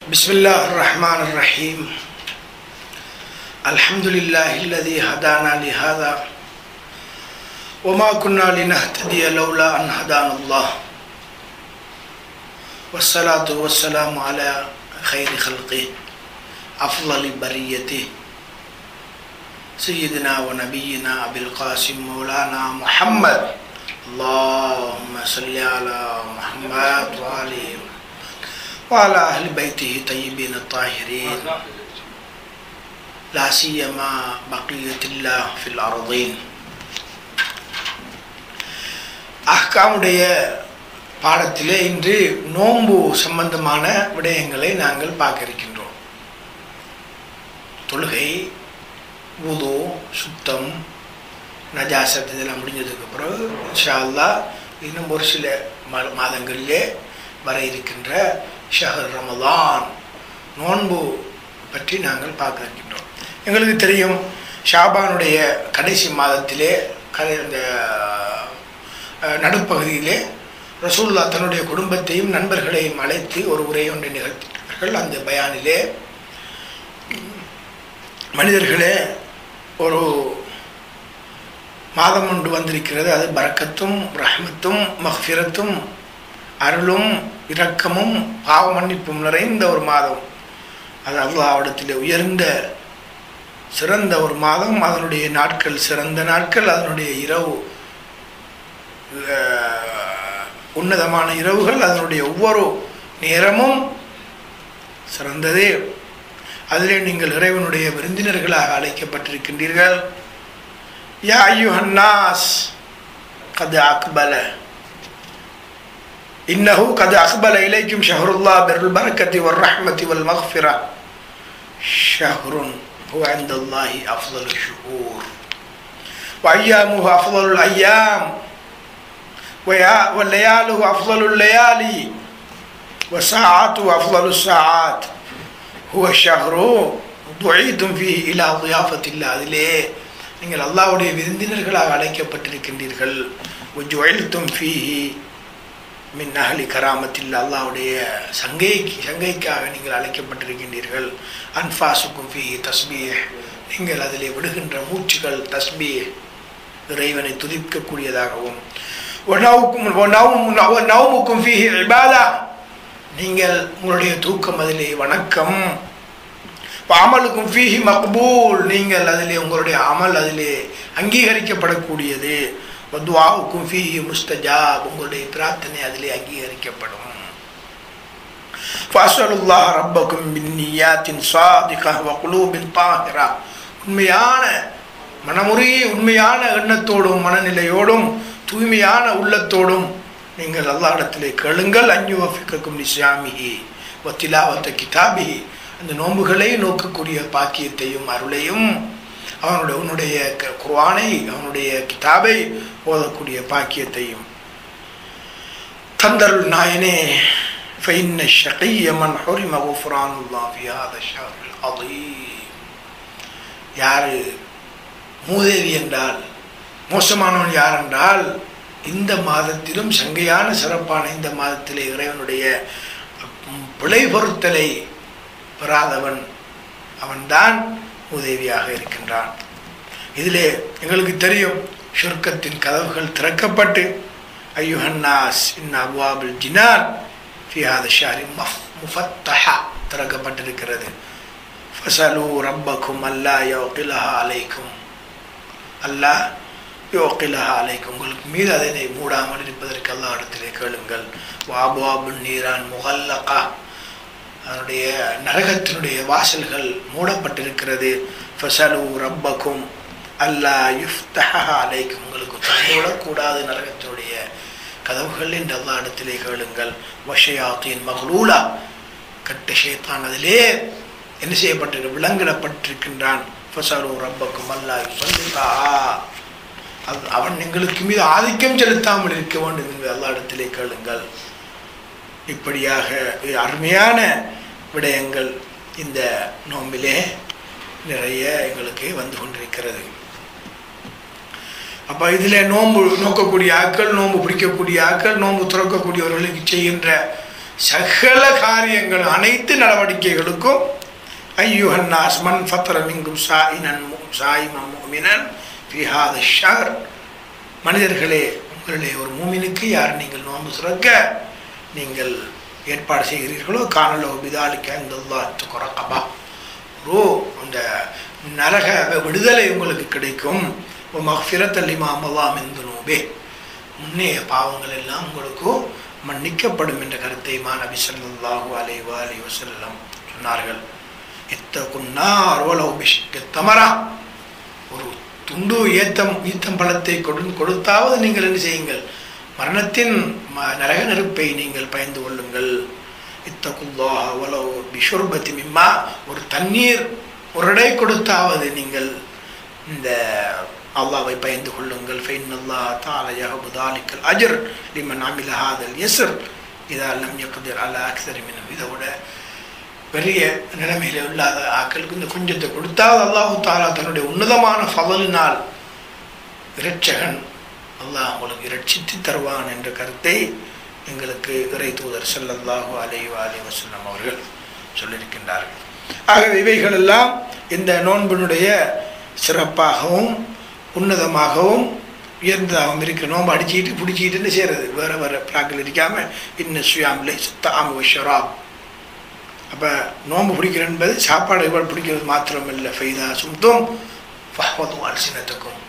بسم الله الرحمن الرحيم الحمد لله الذي هدانا لهذا وما كنا لنهتدي لولا أن هدانا الله والصلاة والسلام على خير خلقه أفضل بريته سيدنا ونبينا أبي القاسم مولانا محمد اللهم صل على محمد وآله وعلى أهل بيته طيبين الطاهرين لا سيما بقية الله في الأرضين. அஹ்காமுடைய பாடத்திலே இன்று நோன்பு சம்பந்தமான விடயங்களை நாங்கள் பார்க்க இருக்கின்றோம். தொழுகை, வுது, சுத்தம், நஜாசத் இதெல்லாம் முடிஞ்சதுக்கு பிறகு இன்ஷா அல்லாஹ் இன்னும் ஒரு சில மாதங்களிலே வர இருக்கின்ற ஷஹர் ரமலான் நோன்பு பற்றி நாங்கள் பார்க்க இருக்கின்றோம். எங்களுக்கு தெரியும், ஷாபானுடைய கடைசி மாதத்திலே இந்த நடுப்பகுதியிலே ரசூலுல்லாஹ் தன்னுடைய குடும்பத்தையும் நண்பர்களையும் அழைத்து ஒரு உரை ஒன்றை நிகழ்த்தினார்கள். அந்த பயானிலே, மனிதர்களே, ஒரு மாதம் ஒன்று வந்திருக்கிறது, அது பரக்கத்தும் ரஹ்மத்தும் மஃபிரத்தும் அருளும் இரக்கமும் பாவ மன்னிப்பும் நிறைந்த ஒரு மாதம். அது அல்லாஹ்விடத்திலே உயர்ந்த சிறந்த ஒரு மாதம். அதனுடைய நாட்கள் சிறந்த நாட்கள், அதனுடைய இரவு உன்னதமான இரவுகள், அதனுடைய ஒவ்வொரு நேரமும் சிறந்ததே. அதிலே நீங்கள் இறைவனுடைய விருந்தினர்களாக அழைக்கப்பட்டிருக்கின்றீர்கள். யா அய்யுஹன் நாஸ் கத் அக்பல إنه قد أقبل إليكم شهر الله بالبركة والرحمة والمغفرة شهر هو عند الله أفضل الشهور وأيامه أفضل الأيام واللياله أفضل الليالي وساعاته أفضل الساعات هو الشهر دعيتم فيه إلى ضيافة الله. அதிலே நீங்கள் அல்லாஹ்வுடைய விருந்தினர்களாக அழைக்கப்பட்டிருக்கின்றீர்கள். وجعلتم فيه மின் அஹ்லி கராமத்தில் அல்லாஹ்வுடைய சங்கைக்காக நீங்கள் அழைக்கப்பட்டிருக்கின்றீர்கள். அன்ஃபாசுக்கும் ஃபீஹி தஸ்பீஹ், நீங்கள் அதிலே விடுகின்ற மூச்சுகள் தஸ்பீஹ், இறைவனை துதிக்கக்கூடியதாகவும், நௌமுக்கும் ஃபீஹி இபாதா, நீங்கள் உங்களுடைய தூக்கம் அதிலே வணக்கம், அமலுக்கும் ஃபீஹி மக்பூல், நீங்கள் அதிலே உங்களுடைய அமல் அதிலே அங்கீகரிக்கப்படக்கூடியது, வதுஆவுக்கும் ஃபீஹி முஸ்தஜாப், உங்களுடைய பிரார்த்தனை அதிலே அங்கீகரிக்கப்படும். ஃபஅஸ்அலுல்லாஹ ரப்பக்கும் பின்னியாத்தின் ஸாதிகா வகுலூபின் தாஹிரா, உண்மையான மனமுறையே உண்மையான எண்ணத்தோடும் மனநிலையோடும் தூய்மையான உள்ளத்தோடும் நீங்கள் அல்லாஹ்விடத்திலே கேளுங்கள். அன்யுவஃபிகக்கும் லிஸியாமிஹி வத்திலாவத்த கிதாபிஹி, அந்த நோன்புகளை நோக்கக்கூடிய பாக்கியத்தையும் அருளையும், உன்னுடைய குர்ஆனை அவனுடைய கிதாபை ஓதக்கூடிய பாக்கியத்தையும் தந்தருள் நாயனே. فإن الشقي من حرم غفران الله في هذا الشهر العظيم. யார் மூதேவி என்றால், மோசமானவன் யார் என்றால், இந்த மாதத்திலும் சங்கையான சிறப்பான இந்த மாதத்திலே இறைவனுடைய பிழை பொறுத்தலை பெறாதவன் அவன்தான் உதவியாக இருக்கின்றான். இதிலே எங்களுக்கு தெரியும், ஷுர்கத்தின் கதவுகள் திறக்கப்பட்டு அய்யுஹன்னாஸ் இன் அப்வாபுல் ஜினான் ஃபீ ஹாதா ஷஹ்ரி முஃபத்தஹா திறக்கப்பட்டிருக்கிறது. ஃபஸலு ரப்பக்கும் அல்லா யௌகிலஹா அலைக்கும், அல்லாஹ் யௌகிலஹா அலைக்கும், உங்களுக்கு மீது அதனை மூடாமல் இருப்பதற்கு அல்லாஹ் இடத்திலே கேளுங்கள். வஅப்வாபுன் நீரான் முகல்லகா, அதனுடைய நரகத்தினுடைய வாசல்கள் மூடப்பட்டிருக்கிறது. ஃபஸலு ரப்பக்கும் அல்லா யுஃப்தஹா அலைக்கும், உங்களுக்கு மூடக்கூடாது நரகத்தினுடைய கதவுகள் என்று அல்லாஹ் இடத்திலே கேளுங்கள். வஷயாத்தீன் மக்லூலா, கட்ட ஷைத்தான் அதிலே என்ன செய்யப்பட்டிருக்க விலங்கிடப்பட்டிருக்கின்றான். ஃபஸலு ரப்பக்கும் அல்லா யுஸல்லிதா, அவன் எங்களுக்கு மீது ஆதிக்கம் செலுத்தாமல் இருக்க வேண்டும் என்று அல்லாஹ் இடத்திலே கேளுங்கள். இப்படியாக அருமையான விடயங்கள் இந்த நோம்பிலே நிறைய எங்களுக்கு வந்து கொண்டிருக்கிறது. அப்போ இதில் நோன்பு நோக்கக்கூடிய ஆட்கள், நோன்பு பிடிக்கக்கூடிய ஆட்கள், நோன்பு துறக்கக்கூடியவர்களுக்கு செய்கின்ற சகல காரியங்கள் அனைத்து நடவடிக்கைகளுக்கும் ஐயுஹன்னாஸ் மன் ஃபத்ர மின்கும் சாயிமன் முஃமினன் ஃபீ ஹாதா ஷஹர், மனிதர்களே உங்களிலே ஒரு மூமினுக்கு யார் நீங்கள் நோன்பு சுரக்க நீங்கள் ஏற்பாடு செய்கிறீர்களோ காணலோ பிதாலிக்க இந்த அந்த நரக விடுதலை உங்களுக்கு கிடைக்கும். மஃபிரத்தல் லிமா மதா மின் துனூபி, முன்னைய பாவங்கள் எல்லாம் உங்களுக்கு மன்னிக்கப்படும் என்ற கருத்தை நபி ஸல்லல்லாஹு அலைஹி வஸல்லம் சொன்னார்கள். இத்தகுன்னார் வலவ் பிஷ்கி தமரா, ஒரு துண்டு ஈத்தம் பழத்தை கொடுத்தாவது நீங்கள் என்ன செய்யுங்கள், மரணத்தின் நரக நெருப்பை நீங்கள் பயந்து கொள்ளுங்கள். இத்தகுல்லாஹ வலவ் பிஷுர்பத்தி மிம்மா, ஒரு தண்ணீர் ஒரு இடை கொடுத்தாவது நீங்கள் இந்த அல்லாஹ்வை பயந்து கொள்ளுங்கள். ஃபைன்னல்லாஹ தஆலா யஹபு தாலிகல் அஜ்ர் லிமன் அமில ஹாதல் யஸ்ர் இதா லம் யக்திர் அலா அக்ஸரி மின், இதோட பெரிய நிலைமையில இல்லாத ஆக்களுக்கு இந்த கொஞ்சத்தை கொடுத்தாவது அல்லாஹு தஆலா தன்னுடைய உன்னதமான ஃபதலினால் இரட்சகன் அல்லாஹ் உங்களுக்கு இரட்சித்து தருவான் என்ற கருத்தை எங்களுக்கு இறை தூதர் ஸல்லல்லாஹு அலைஹி வஸல்லம் அவர்கள் சொல்லியிருக்கின்றார்கள். ஆகவே இவைகள் எல்லாம் இந்த நோன்பினுடைய சிறப்பாகவும் உன்னதமாகவும் உயர்ந்ததாகவும் இருக்கிற நோன்பு அடிச்சுக்கிட்டு பிடிச்சிக்கிட்டுன்னு செய்கிறது, வேற வேற பிளாக்கள் இருக்காம இன்ன சுயாமில்லை சுத்தாம ஷராப். அப்போ நோன்பு பிடிக்கிறது என்பது சாப்பாடு இவ்வளவு பிடிக்கிறது மாத்திரமில்லை. ஃபைதா சும்தும் ஃபஹ்வது அல்சினத்துக்கும்,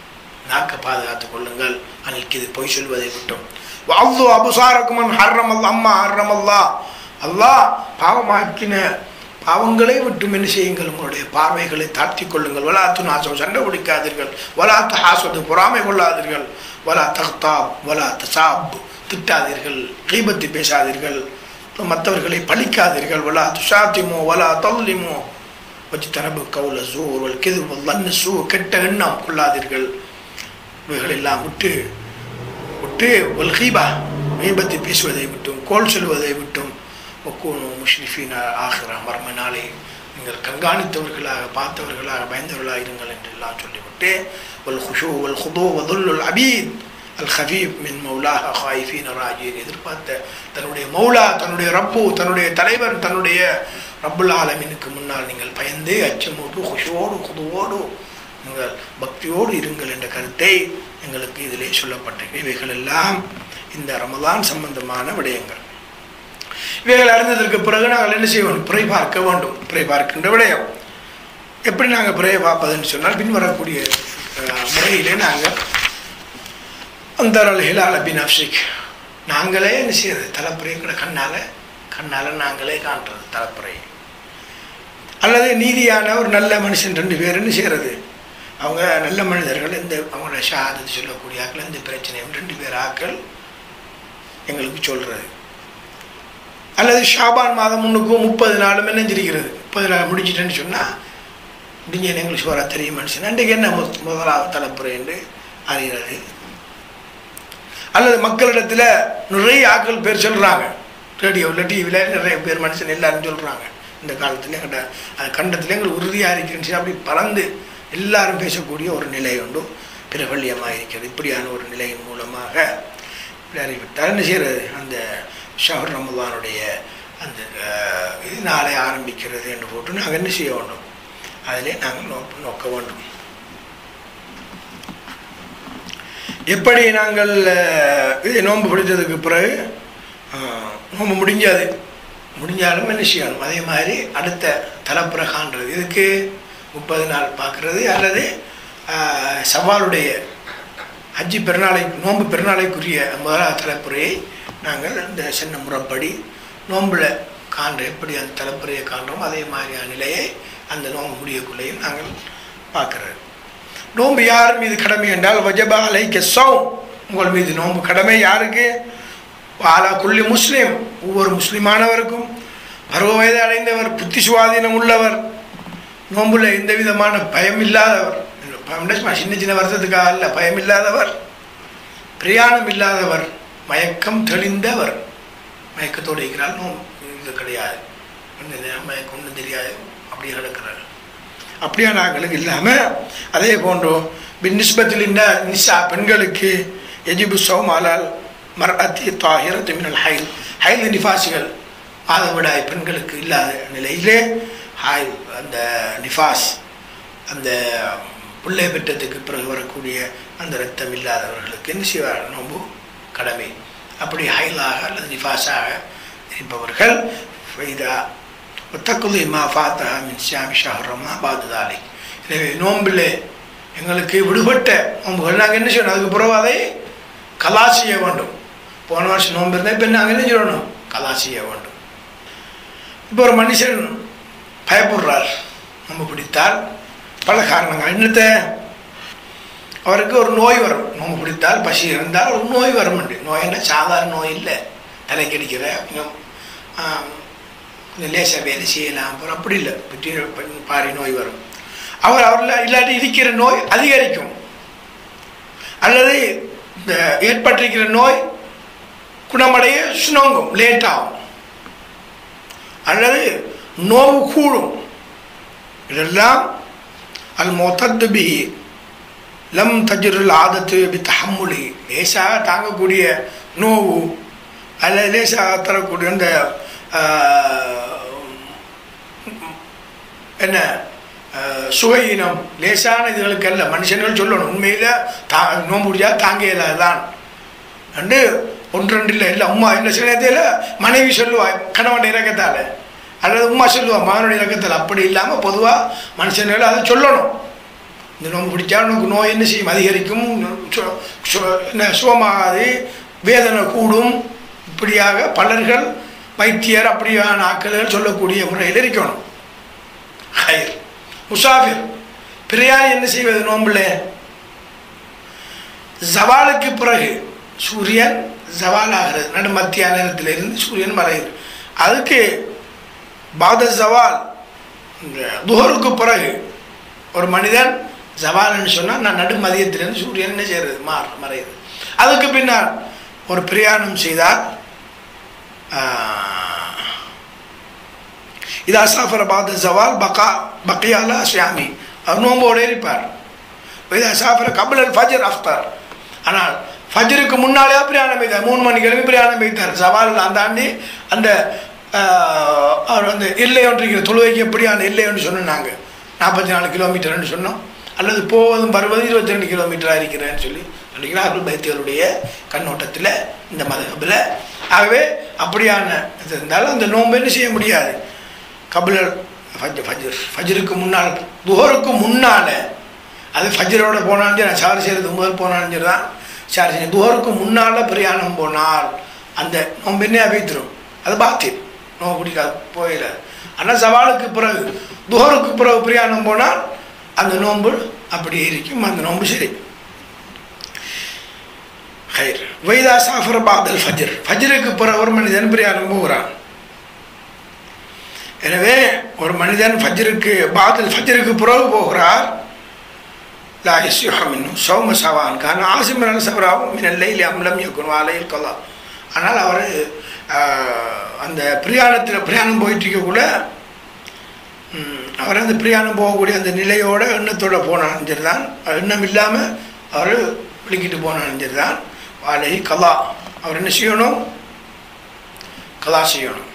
நாக்கை பாதுகாத்துக் கொள்ளுங்கள், அன்னைக்கு இது பொய் சொல்வதை விட்டோம். வஅது அபுசாரக்கும் ஹர்ரமல்லாஹ் அம்மா ஹர்ரமல்லாஹ், அல்லாஹ் பாவமாக்கின பாவங்களை விட்டும் என்ன செய்யுங்கள், உங்களுடைய பார்வைகளை தாழ்த்தி கொள்ளுங்கள். வலாத்து நாசம், சண்டை பிடிக்காதீர்கள். வலாத்து ஹாசது, பொறாமை கொள்ளாதீர்கள். வலா தஹ்தாப் வலா தசாப், திட்டாதீர்கள், கீபத்து பேசாதீர்கள், மற்றவர்களை பழிக்காதீர்கள். வலா துஷாத்திமோ வலா தல்லிமோ வச்சு தனபு கவுல சூர் வல் கிது வல்லன்னு சூ, கெட்ட எண்ணம் கொள்ளாதீர்கள். இவைகளெல்லாம் விட்டு வல் கீபா, கீபத்து பேசுவதை விட்டும் கோல் சொல்வதை விட்டும் ஒக்கூனு முஷ்ரிஃபீன ஆகிற மர்ம நாளை நீங்கள் கண்காணித்தவர்களாக பார்த்தவர்களாக பயந்தவர்களாக இருங்கள் என்று எல்லாம் சொல்லிவிட்டு வல் குஷூ வல் குதூ வதுல்லுல் அபீத் அல் ஹபீப் மின் மௌலாஹ ஹாயிஃபீன ராஜீன், எதிர்பார்த்த தன்னுடைய மௌலா, தன்னுடைய ரப்பு, தன்னுடைய தலைவர், தன்னுடைய ரப்புல் ஆலமீனுக்கு முன்னால் நீங்கள் பயந்து அச்சமோடு குஷுவோடு குதுவோடு நீங்கள் பக்தியோடு இருங்கள் என்ற கருத்தை எங்களுக்கு இதிலே சொல்லப்பட்டது. இவைகள் எல்லாம் இந்த ரமலான் சம்பந்தமான விடயங்கள். இவைகள் அறிந்ததற்கு பிறகு நாங்கள் என்ன செய்வோம், பிறை பார்க்க வேண்டும். பிறை பார்க்கின்ற விடயம் எப்படி நாங்கள் பிறையை பார்ப்பதுன்னு சொன்னால் பின்வரக்கூடிய முறையிலே நாங்கள் அந்த ஹிலால பின் அப்சிக், நாங்களே என்ன செய்யறது, தலைப்புறையை கண்ணால் நாங்களே காண்றது தலைப்புறை. அல்லது நீதியான ஒரு நல்ல மனுஷன் 2 பேருன்னு செய்கிறது, அவங்க நல்ல மனிதர்கள், இந்த அவங்களோட ஷஹாதத் சொல்லக்கூடிய ஆக்கள், இந்த பிரச்சனையும் 2 பேர் ஆக்கள் எங்களுக்கு சொல்கிறது. அல்லது ஷாபான் மாதம் முன்னுக்கும் 30 நாளும் நினைஞ்சிருக்கிறது, 30 நாள் முடிச்சிட்டேன்னு சொன்னால் முடிஞ்ச எங்களுக்கு சொல்ல தெரியும் மனுஷன் அன்றைக்கு என்ன முதலாவது தலைப்புறை என்று அறிகிறது. அல்லது மக்களிடத்தில் நிறைய ஆக்கள் பேர் சொல்கிறாங்க, ரேடியோவில் டிவியில் நிறைய பேர் மனுஷன் எல்லாரும் சொல்கிறாங்க. இந்த காலத்தில் எங்கள்கிட்ட கண்டத்தில் எங்களுக்கு உறுதியாக இருக்கிறேன்னு அப்படி பறந்து எல்லாரும் பேசக்கூடிய ஒரு நிலை உண்டு, பிரபல்யமாக இருக்கிறது. இப்படியான ஒரு நிலையின் மூலமாக இப்படி அறிவித்தால் என்ன செய்கிறது, அந்த ஷஹர் ரமலானுடைய அந்த இது நாளை ஆரம்பிக்கிறது என்று போட்டு நாங்கள் என்ன செய்ய வேண்டும், அதிலே நாங்கள் நோக்க வேண்டும். எப்படி நாங்கள் இது நோன்பு பிடித்ததுக்கு பிறகு நோன்பு முடிஞ்சாலும் என்ன செய்யணும், அதே மாதிரி அடுத்த தலைப்புற காண்றது, இதுக்கு 30 நாள் பார்க்குறது. அல்லது சவாலுடைய ஹஜ்ஜி பெருநாளை நோன்பு பெருநாளைக்குரிய முதலாவது தலைப்புறையை நாங்கள் இந்த சின்ன முறைப்படி நோம்பில் காண்ற எப்படி அந்த தலைப்புறையை காண்றோம் அதே மாதிரியான நிலையை அந்த நோன்பு முடியக்குள்ளேயும் நாங்கள் பார்க்குறது. நோன்பு யார் மீது கடமை என்றால் வஜப அலைக்க ஸௌம், உங்கள் மீது நோன்பு கடமை யாருக்கு, வாலா குல்லி முஸ்லீம், ஒவ்வொரு முஸ்லீமானவருக்கும், பருவ வயது அடைந்தவர், புத்தி சுவாதீனம் உள்ளவர், நோன்புல எந்த விதமான பயம் இல்லாதவர், சின்ன சின்ன வருஷத்துக்காக அல்ல, பயம் இல்லாதவர், பிரயாணம் இல்லாதவர், மயக்கம் தெளிந்தவர். மயக்கத்தோடு இருக்கிறால் இது கிடையாது, மயக்கம் ஒன்றும் தெரியாது, அப்படியே கிடக்கிறார். அப்படியான ஆக்களுக்கு இல்லாமல் அதே போன்றோ பின்னிஸ்பத்தில் நிசா பெண்களுக்கு எஜிபு சௌம் அலால் மர்அத்தி தாஹிரத்து மினல் ஹைல், ஹைல் நிஃபாசிகள் மாதவிடாய் பெண்களுக்கு இல்லாத நிலையிலே அந்த நிஃபாஸ் அந்த பிள்ளை பெற்றத்துக்கு பிறகு வரக்கூடிய அந்த இரத்தம் இல்லாதவர்களுக்கு என்ன செய்வார்? நோன்பு கடமை. அப்படி ஹைலாக அல்லது நிஃபாஸாக இருப்பவர்கள் எனவே நோம்பில் எங்களுக்கு விடுபட்ட நோம்புகள் நாங்கள் என்ன செய்யணும்? அதுக்கு பிறகு அதை கலா செய்ய வேண்டும். போன வருஷம் நோன்பு இருந்தால் இப்போ நாங்கள் என்ன செய்யணும்? கலா செய்ய வேண்டும். இப்போ ஒரு மனுஷன் பயப்படுறார், நோன்பு பிடித்தால் பல காரணங்கள். என்னத்தை அவருக்கு ஒரு நோய் வரும், நோம்பு பிடித்தால் பசி இருந்தால் ஒரு நோய் வரும். நோய் என்ன சாதாரண நோய் இல்லை, தலைக்கடிக்கிற கொஞ்சம் லேசாக வேலை செய்யலாம் அப்புறம் அப்படி இல்லை, பாரி நோய் வரும். அவரில் இல்லாட்டி இருக்கிற நோய் அதிகரிக்கும், அல்லது இந்த ஏற்பட்டிருக்கிற நோய் குணமடைய சுணங்கும், லேட் ஆகும், அல்லது நோவு கூடும். இதெல்லாம் அல் மொத்தத்து பி லம் தஜ்ருல் ஆதத்து பி தஹம்முலி, லேசாக தாங்கக்கூடிய நோவு அல்லது லேசாக தரக்கூடிய அந்த என்ன சுகையினம் லேசான இதுகளுக்கு அல்ல. மனுஷர்கள் சொல்லணும் உண்மையில் நோம்பு முடிஞ்சா தாங்க இயலாதான் அண்டு ஒன்று ரெண்டு இல்லை இல்லை. உமா இந்த சில நேரத்தில் மனைவி சொல்லுவா கணவன் இறக்கத்தால், அல்லது உமா சொல்லுவா மகனுடைய இறக்கத்தால். அப்படி இல்லாமல் பொதுவாக மனுஷர்கள் அதை சொல்லணும். இந்த நோம்பு பிடிச்சா உனக்கு நோய் என்ன செய்யும்? அதிகரிக்கும், சுகமாகாது, வேதனை கூடும். இப்படியாக பலர்கள் வைத்தியர் அப்படியான ஆட்கள் சொல்லக்கூடிய முறையில் இருக்கணும். ஹைர் முசாஃபிர் பிரயாணி என்ன செய்வது? நோம்பில் ஜவாலுக்கு பிறகு சூரியன் ஜவால் ஆகிறது, நடு மத்தியான நேரத்தில் இருந்து சூரியன் மறையுது. அதுக்கு பாத ஜவால் துஹருக்கு பிறகு ஒரு மனிதன் ஜவால்னு சொன்னால் நான் நடு மதியத்திலிருந்து சூரியன் என்ன செய்கிறது? மறையுது. அதுக்கு பின்னால் ஒரு பிரயாணம் செய்தால் இதா சாஃபர பாத ஜவால் பக்கியாலா ஷியாமி, அவர் நோம்போடு இருப்பார். இதா சாஃபர கபுல் ஃபஜர் அஃப்தார், ஆனால் ஃபஜருக்கு முன்னாலே பிரயாணம் வைத்தார், 3 மணி கிழமை பிரயாணம் வைத்தார். ஜவால் தாண்டி அந்த அவர் அந்த எல்லை ஒன்றிருக்கிற தொழுவைக்கு எப்படியான எல்லை ஒன்று சொன்னோம் நாங்கள் 44 கிலோமீட்டர்னு சொன்னோம், அல்லது போவதும் வருவதும் 22 கிலோமீட்டராக இருக்கிறேன்னு சொல்லி சொல்லிக்கிறார்கள் பைத்தியருடைய கண்ணோட்டத்தில் இந்த மதகபில். ஆகவே அப்படியான இது இருந்தாலும் அந்த நோன்பு என்ன செய்ய முடியாது. கபுல் ஃபஜருக்கு முன்னால் துஹருக்கு முன்னால், அது ஃபஜரோட போனாலும் சரி, சார் செய்கிறது முதல் போனாலும் சரி தான் சார் செய்ய. துஹருக்கு முன்னால் பிரயாணம் போனால் அந்த நோன்பு என்ன வைத்திரும், அது பாத்தியம், நோம்பு பிடிக்காது, போயிடாது. ஆனால் சவாலுக்கு பிறகு துஹருக்கு பிறகு பிரயாணம் போனால் அந்த நோன்பு அப்படியே இருக்கும், அந்த நோன்பு சரி. ஹைர் வைதா சாஃபர் பாதல் ஃபஜர், ஃபஜருக்கு பிறகு ஒரு மனிதன் பிரயாணம் போகிறான். எனவே ஒரு மனிதன் ஃபஜருக்கு பாதல் ஃபஜருக்கு பிறகு போகிறார். லா யஸ்யுஹ மின்ஹு ஸௌம ஸவான் கான ஆஸிமன் ஸஃபராஹு மினல் லைலி அம் லம் யகுன் அலைஹி கலா. ஆனால் அவர் அந்த பிரயாணம் போயிட்டு இருக்கக்குள்ள அவர் அந்த பிரயாணம் போகக்கூடிய அந்த நிலையோட எண்ணத்தோடு போனாலும் சரி தான், எண்ணம் இல்லாமல் அவர் விளக்கிட்டு போனாலும் சரி தான், அலைஹி கலா, அவர் என்ன செய்யணும்? கலா செய்யணும்.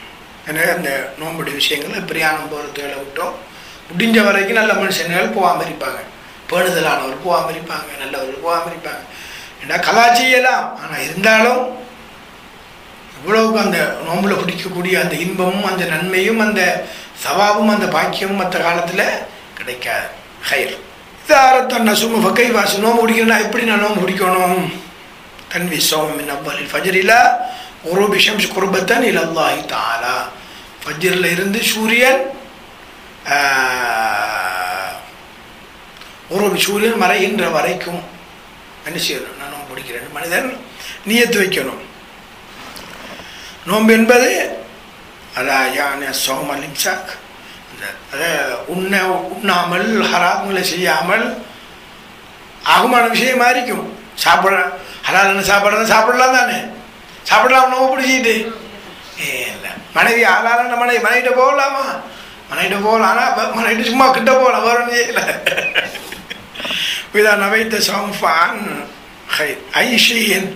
எனவே அந்த நோம்புடைய விஷயங்களை பிரயாணம் போகிறதுகளை விட்டோம். முடிஞ்ச வரைக்கும் நல்ல மனுஷங்கள் போகாமல் இருப்பாங்க, பேணுதலானவர் போகாமல் இருப்பாங்க, நல்லவர்கள் போகாமல் இருப்பாங்க. ஏன்னா கலா செய்யலாம், ஆனால் இருந்தாலும் இவ்வளவுக்கு அந்த நோம்பில் பிடிக்கக்கூடிய அந்த இன்பமும் அந்த நன்மையும் அந்த சவாபும் அந்த பாக்கியமும் மற்ற காலத்தில் கிடைக்காது. ஹைர் இதாரத்தன் நசும ஃபக்கை வாசி நோம்பு பிடிக்கணும்னா எப்படி நான் நோம்பு பிடிக்கணும்? தன்வி சௌமின் அவ்வளில் ஃபஜரிலா ஒரு விஷம் குர்பத்தன் இலல்லாஹி தஆலா, ஃபஜ்ரில் இருந்து சூரியன் ஒரு சூரியன் மறைகின்ற வரைக்கும் என்ன செய்யணும்? நான் நோம்பு பிடிக்கிறேன். மனிதன் நியத்து வைக்கணும். நோம்பு என்பது அதான் சோமல் இம்சாக், அதை உண்ணாமல் ஹராம்களை செய்யாமல் ஆகுமான விஷயமா இருக்கும். சாப்பிட ஹலாலான சாப்பாடு சாப்பிடலாம் தானே, சாப்பிடலாம். நோம்பு பிடிச்சிட்டு இல்லை மனைவி ஹலாலான மனைவிட்ட போகலாமா? மனைவிட்ட போகலாம், ஆனால் மனைவிட்டு சும்மா கிட்ட போகலாம், வேற ஒன்றும் செய்யலை. இதான் நவைத்த சம்ஃபான் ஐஷியன்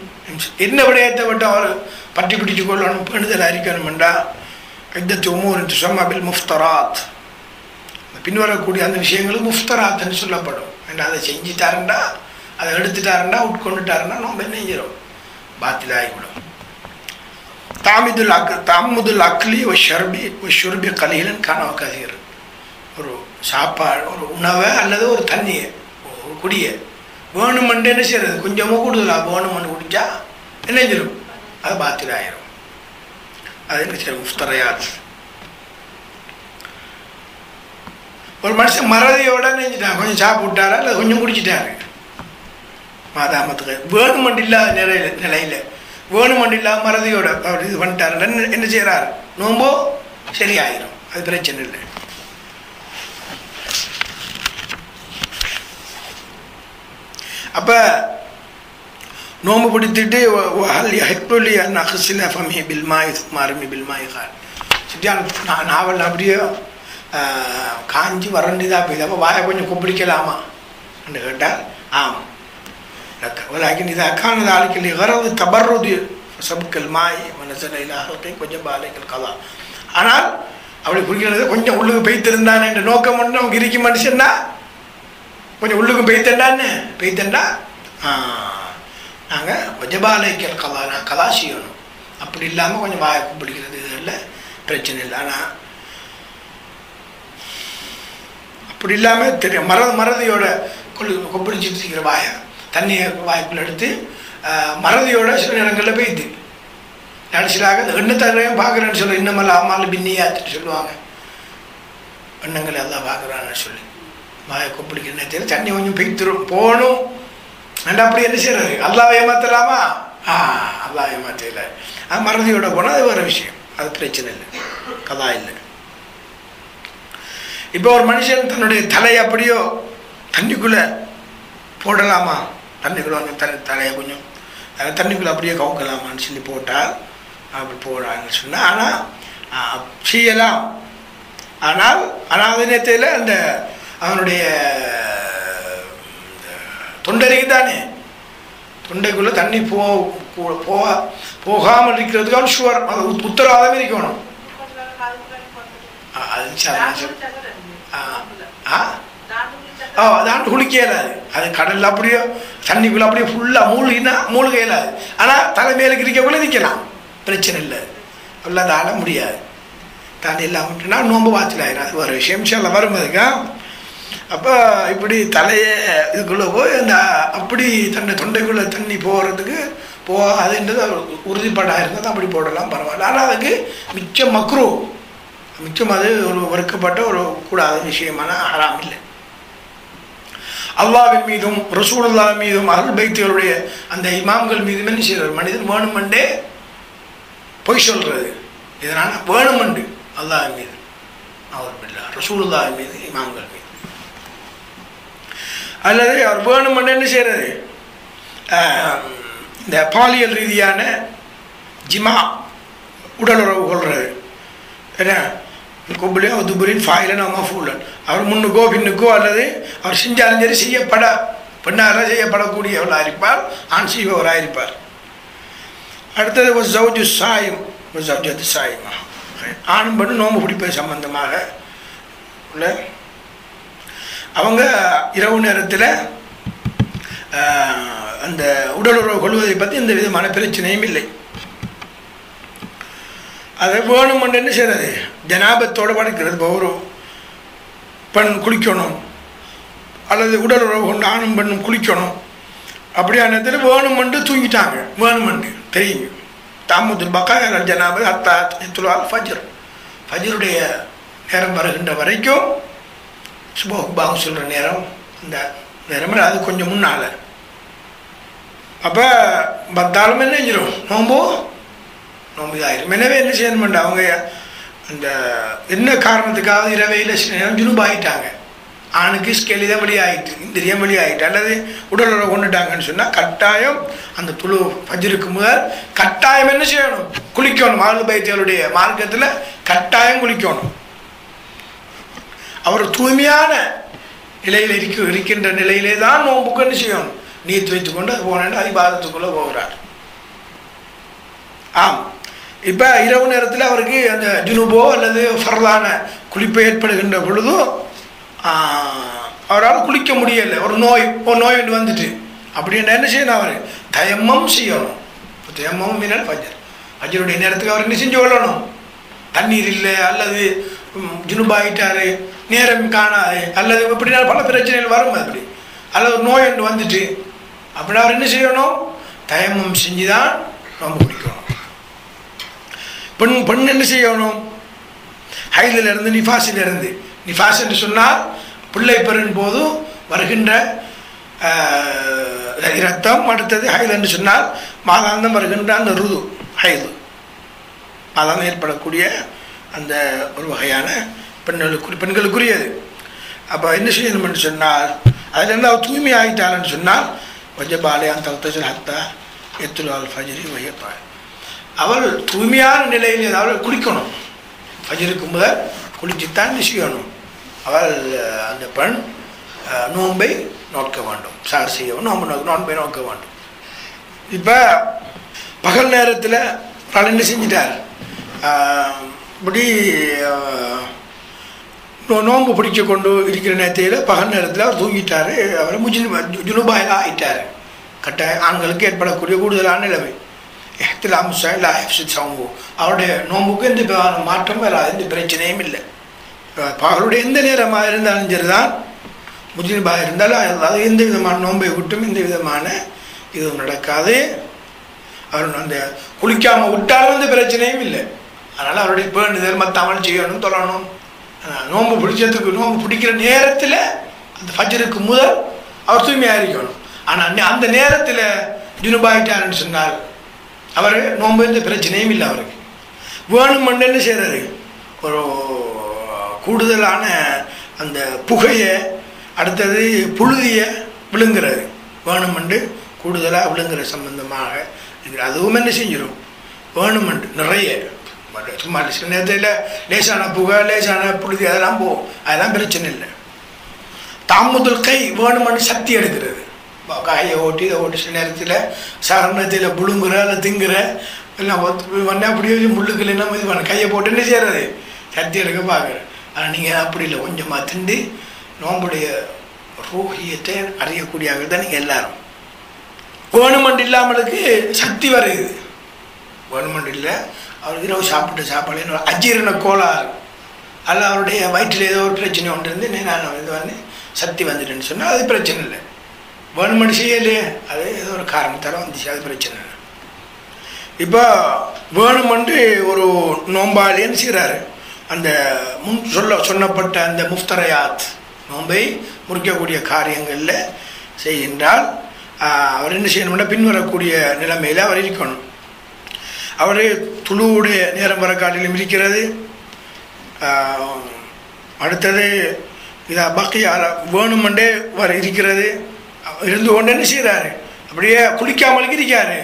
என்ன விடயத்தை விட்டு அவர் பற்றி பிடிச்சு கொள்ளணும், பெணுதல் அறிக்கணும்டா இத்தத்து உமூரின் துஸம்மா பில் முஃப்தராத். பின்வரக்கூடிய அந்த விஷயங்களும் முஃப்தராத்ன்னு சொல்லப்படும். ஏன்னா அதை செஞ்சுட்டாருண்டா, அதை எடுத்துட்டாருண்டா, உட்கொண்டுட்டாருன்னா நம்ம என்ன செஞ்சிடும், பாத்திலாகிவிடும். தாமுதுல் அக்லி ஷுர்பி கலீலன் கனவு கதீர். ஒரு சாப்பாடு, ஒரு உணவை அல்லது ஒரு தண்ணியை, ஒரு குடியை வேணுமென்று என்ன செய்யறது, கொஞ்சமாக கூடுதலாக வேணுமென்று குடித்தா என்ன செஞ்சிடும், அது பாத்திலாயிரும். அது என்ன செய்யும், முஃப்தரையாத். ஒரு மனுஷன் மறதியோட நினைச்சிட்டான், கொஞ்சம் சாப்பிட்டாரா இல்லை கொஞ்சம் குடிச்சிட்டாரு, மாதாமத்துக்கு வேணுமெண்டு இல்லாத நிலையில் வேணுமெண்டு இல்லாத மறதியோட அவர் இது பண்ணிட்டாரு, என்ன செய்கிறாரு, நோம்போ சரியாயிரும், அது பிரச்சனை இல்லை. அப்போ நோம்பு பிடித்துட்டு நாவல் அப்படியே காஞ்சி வறண்டுதான் போயிது. அப்போ வாயை கொஞ்சம் கொப்பிடிக்கலாமா என்று கேட்டால் ஆம். இதை அக்கானது ஆளுக்கள் இகரது தபர்றது சபுக்கள் மாய் மனசனை கொஞ்சம் பாலைகள் கதா. ஆனால் அப்படி குடிக்கிறது கொஞ்சம் உள்ளுக்கு பெய்த்திருந்தான் என்ற நோக்கம் ஒன்று அவங்க இருக்கு மனுஷன்னா, கொஞ்சம் உள்ளுக்கு பெய்த்தண்டா நாங்கள் வஜபாலைக்கல் கதா, நான் கதா செய்யணும். அப்படி இல்லாமல் கொஞ்சம் வாயை பிடிக்கிறது இதெல்லாம் பிரச்சனை இல்லை. ஆனால் அப்படி இல்லாமல் தெரியும் மறதியோட கொப்பிடிச்சிட்டு இருக்கிற வாயை தண்ணியை வாய்க்குள்ள எடுத்து மறதியோட சில நேரங்களில் பெய்யுது. நடிச்சலாக இந்த எண்ணெய் தரையும் பார்க்குறேன்னு சொல்லி இன்னமெல்லாம் அம்மாவில் பின்னியாத்துட்டு சொல்லுவாங்க, எண்ணங்களை எல்லாம் பார்க்குறான்னு சொல்லி வாயை கொப்பிடிக்கிற நேரத்தில் தண்ணி கொஞ்சம் பெய்த்துரும் போகணும். அண்ட் அப்படி என்ன செய்யறது, அல்லாஹ் ஏமாத்தலாமா, அல்லாஹ் ஏமாத்தல. அது மறதியோட போனால் அது வேறு விஷயம், அது பிரச்சனை இல்லை, கதா இல்லை. இப்போ ஒரு மனுஷன் தன்னுடைய தலையை அப்படியோ தண்ணிக்குள்ளே போடலாமா, தண்ணிக்குள்ளே வந்து தலையை கொஞ்சம் தண்ணிக்குள்ளே அப்படியே கவுக்கலாமான்னு சொல்லி போட்டால் அப்படி போடான்னு சொன்னால், ஆனால் செய்யலாம். ஆனால் அதே நேரத்தில் அந்த அவனுடைய தொண்டரைக்கு தானே, தொண்டைக்குள்ளே தண்ணி போகாமல் இருக்கிறதுக்கு அவன் ஷுவர், அது உத்தரவாதம் இருக்கணும். அதாண்டு குளிக்க இயலாது, அது கடலில் அப்படியே தண்ணிக்குள்ளே அப்படியே ஃபுல்லாக மூழ்க இயலாது. ஆனால் தலைமையிலுக்கு இருக்கக்குள்ளே நிற்கலாம், பிரச்சனை இல்லை. அப்படிலாம் தாழ முடியாது, தாண்டி இல்லாமட்டுனா நோம்பு வாத்திலாயிரும், அது ஒரு விஷயம் சொல்ல வரும்போதுக்கா. அப்போ இப்படி தலையை இதுக்குள்ளே போய் அந்த அப்படி தன்னை தொண்டைக்குள்ளே தண்ணி போகிறதுக்கு அதுன்றது உறுதிப்பாடாக இருந்தால் அப்படி போடலாம், பரவாயில்ல. ஆனால் அதுக்கு மிச்சம் மக்ரூ, மிச்சம் அது ஒரு வெறுக்கப்பட்ட ஒரு கூடாத விஷயமான ஹராம் இல்லை. அல்லாஹ்வின் மீதும் ரசூலுல்லாஹ் மீதும் அஹ்லுல் பைத்துகளுடைய அந்த இமாம்கள் மீதும் என்ன செய்கிறார், மனிதன் வேணுமெண்டே பொய் சொல்கிறது. இதனால் வேணுமெண்டு அல்லாஹ் மீது, அவர் பில்லா ரசூலுல்லாஹ் மீது, இமாம்கள் மீது, அல்லது அவர் வேணுமெண்டு என்ன செய்கிறது, இந்த பாலியல் ரீதியான ஜிமா உடலுறவு கொள்வது. என்ன கொப்புலையும் துபுரின் ஃபாயிலன் மஃபூலன், அவர் முன்னுக்கோ பின்னுக்கோ அல்லது அவர் செஞ்சாலும் சரி செய்யப்பட பெண்ணால் செய்யப்படக்கூடியவர்களாக இருப்பார், ஆண் செய்பவராக இருப்பார். அடுத்தது ஒரு ஜவுஜு சாயம், ஒரு ஜவுஜத்து சாயமா, ஆணும் பெண்ணும் நோம்பு பிடிப்பது சம்பந்தமாக உள்ள அவங்க இரவு நேரத்தில் அந்த உடலுறவு கொள்வதை பற்றி எந்த விதமான பிரச்சனையும் இல்லை. அதை வேணுமென்று என்ன செய்கிறது, ஜனாபத்தோடு படுக்கிறது. இப்போ ஒரு பெண் குளிக்கணும் அல்லது உடலுறவு கொண்டு ஆணும் பெண்ணும் குளிக்கணும், அப்படியான நேரத்தில் வேணுமென்று தூங்கிட்டாங்க, வேணுமென்று தெரியுங்க. தாமுதுல் பக்காய ஜனாபத் அத்தா துலால் ஃபஜ்ர், ஃபஜ்ருடைய நேரம் வருகின்ற வரைக்கும் சுபஹ் பாங்கு சொல்கிற நேரம், இந்த நேரம் அது கொஞ்சம் முன்னால். அப்போ பத்தாலும் என்ன செஞ்சிடும், நோம்பு இதாயிரும். எனவே என்ன செய்யணுமெண்டா, அவங்க அந்த என்ன காரணத்துக்காக இரவையில் ஜுனுபாயிட்டாங்க, ஆணுக்கு ஸ்கெலிதான் வெளியாகிட்டு, இந்திரியம் வெளியாகிட்டு, அல்லது உடலுறவு கொண்டுட்டாங்கன்னு சொன்னால் கட்டாயம் அந்த துளு ஃபஜ்ருக்கு முதல் கட்டாயம் என்ன செய்யணும், குளிக்கணும். அஹ்லுல் பைத்துகளுடைய மார்க்கத்தில் கட்டாயம் குளிக்கணும். அவர் தூய்மையான நிலையில் இருக்கின்ற நிலையிலே தான் நோம்புக்கு என்ன செய்யணும், நீத்து வைத்துக்கொண்டு அது போனேன் அதிபாதத்துக்குள்ளே போகிறார். ஆம், இப்போ இரவு நேரத்தில் அவருக்கு அந்த ஜுனுபோ அல்லது ஃபர்லான குளிப்பு ஏற்படுகின்ற பொழுதும் அவரால் குளிக்க முடியலை. ஒரு நோய் ஒன்று வந்துட்டு அப்படின்னா என்ன செய்யணும்? அவர் தயம்மம் செய்யணும். தயம்மம் மீனால் ஃபஜ்ருடைய நேரத்துக்கு அவர் என்ன செஞ்சு கொள்ளணும்? தண்ணீர் இல்லை அல்லது ஜுனுபாயிட்டாரு, நேரம் காணாது, அல்லது இப்படின்னா பல பிரச்சனைகள் வரும். அப்படி அல்லது ஒரு நோய் ஒன்று வந்துட்டு அப்படின்னா அவர் என்ன செய்யணும்? தயம்மம் செஞ்சு தான் நோன்பு பிடிக்கணும். பெண் என்ன செய்யணும்? ஹைதிலிருந்து நிஃபாஸிலிருந்து, நிஃபாஸ் என்று சொன்னால் பிள்ளை பெறும் போது வருகின்ற இரத்தம். அடுத்தது ஹைது என்று சொன்னால் மாதாந்தம் வருகின்ற அந்த ருது, ஹைது மாதாந்தம் ஏற்படக்கூடிய அந்த ஒரு வகையான பெண்களுக்குரியது. அப்போ என்ன செய்யணும் என்று சொன்னால், அதிலிருந்து அவர் தூய்மை ஆகிட்டாள்னு சொன்னால் வஜபாலே அந்த ஹத்தா எத்துலால் ஃபஜ்ரி வயப்பாள், அவள் தூய்மையான நிலையில் அவள் குளிக்கணும். ஃபஜ்ருக்கு முதல் குளிச்சுத்தான் செய்யணும். அவள் அந்த பெண் நோன்பை நோக்க வேண்டும், சார் செய்யவும் நோன்பை நோக்க வேண்டும். இப்போ பகல் நேரத்தில் அவள் என்ன செஞ்சிட்டார்? இப்படி நோன்பு பிடிக்க கொண்டு இருக்கிற நேரத்தில் பகல் நேரத்தில் அவர் தூங்கிட்டார். அவர் ஜுனுபாயில் ஆகிட்டார். கட்டாய ஆண்களுக்கு ஏற்படக்கூடிய கூடுதலான நிலைமை அவருடைய நோம்புக்கு எந்த மாற்றம் வராது, எந்த பிரச்சனையும் இல்லை. பகலுடைய எந்த நேரமாக இருந்தாலும் சரிதான், முஜினிபாக இருந்தாலும் அதாவது எந்த விதமான நோன்பை விட்டும் எந்த விதமான இதுவும் நடக்காது. அவர் அந்த குளிக்காமல் விட்டாலும் எந்த பிரச்சனையும் இல்லை. அதனால் அவருடைய பேணுதல் மற்ற அமல் செய்யணும், தொழணும். நோன்பு பிடிக்கிற நேரத்தில் அந்த ஃபஜ்ருக்கு முதல் அவர் தூய்மையாக இருக்கணும். ஆனால் அந்த நேரத்தில் ஜுனுபாயிட்டாருன்னு சொன்னால் அவர் நோன்பு எந்த பிரச்சனையும் இல்லை. அவருக்கு வேணுமென்று என்ன செய்கிறாரு? ஒரு கூடுதலான அந்த புகையை, அடுத்தது புழுதியை விழுங்குறாரு. வேணுமென்று கூடுதலாக விழுங்குற சம்பந்தமாக அதுவும் என்ன செஞ்சிடும்? வேணுமென்று நிறைய சும்மா சில நேரத்தில் லேசான புகை, லேசான புழுதி அதெல்லாம் போகும், அதெல்லாம் பிரச்சனை இல்லை. தாமுதல் கை வேணுமென்று சக்தி எடுக்கிறது. காயை ஓட்டி இதை ஓட்டி சில நேரத்தில் சரணத்தில் புழுங்குற இல்லை திங்குற எல்லாம் வந்தா அப்படியே முள்ளுக்கள் என்ன இது பண்ண கையை போட்டு என்ன செய்யறது? சக்தி எடுக்க பார்க்குறேன். ஆனால் நீங்கள் அப்படி இல்லை, கொஞ்சமாக திண்டு நோம்புடைய ரோஹியத்தை அறியக்கூடியவங்க தான் நீங்கள் எல்லாரும். வேணுமெண்டு இல்லாமலுக்கு சக்தி வருது. வேணுமெண்டு இல்லை, அவர் இரவு சாப்பிட்டு சாப்பாடு அஜீரண கோளாறு அல்ல, அவருடைய வயிற்றில் ஏதோ ஒரு பிரச்சனை ஒன்று இருந்து நான் இது வந்து சக்தி வந்துட்டேன்னு சொன்னால் அது பிரச்சனை இல்லை. வேணுமெண்டு செய்யலையே, அது ஏதோ ஒரு காரணத்தால் வந்துச்சு, அது பிரச்சனை இல்லை. இப்போ வேணுமெண்டு ஒரு நோம்பாளின்னு செய்கிறாரு. அந்த சொன்னப்பட்ட அந்த முஃப்தரையாத் நோம்பை முறிக்கக்கூடிய காரியங்களில் செய்கின்றால் அவர் என்ன செய்யணும்னா பின்வரக்கூடிய நிலைமையில் அவர் இருக்கணும். அவர் துளுவுடைய நேரம் வர காட்டிலும் இருக்கிறது. அடுத்தது இதை பக்கியால் வேணுமெண்டே வர இருக்கிறது. இருந்து கொண்டு என்ன செய்கிறாரு? அப்படியே குளிக்காமலுக்கு இருக்காரு,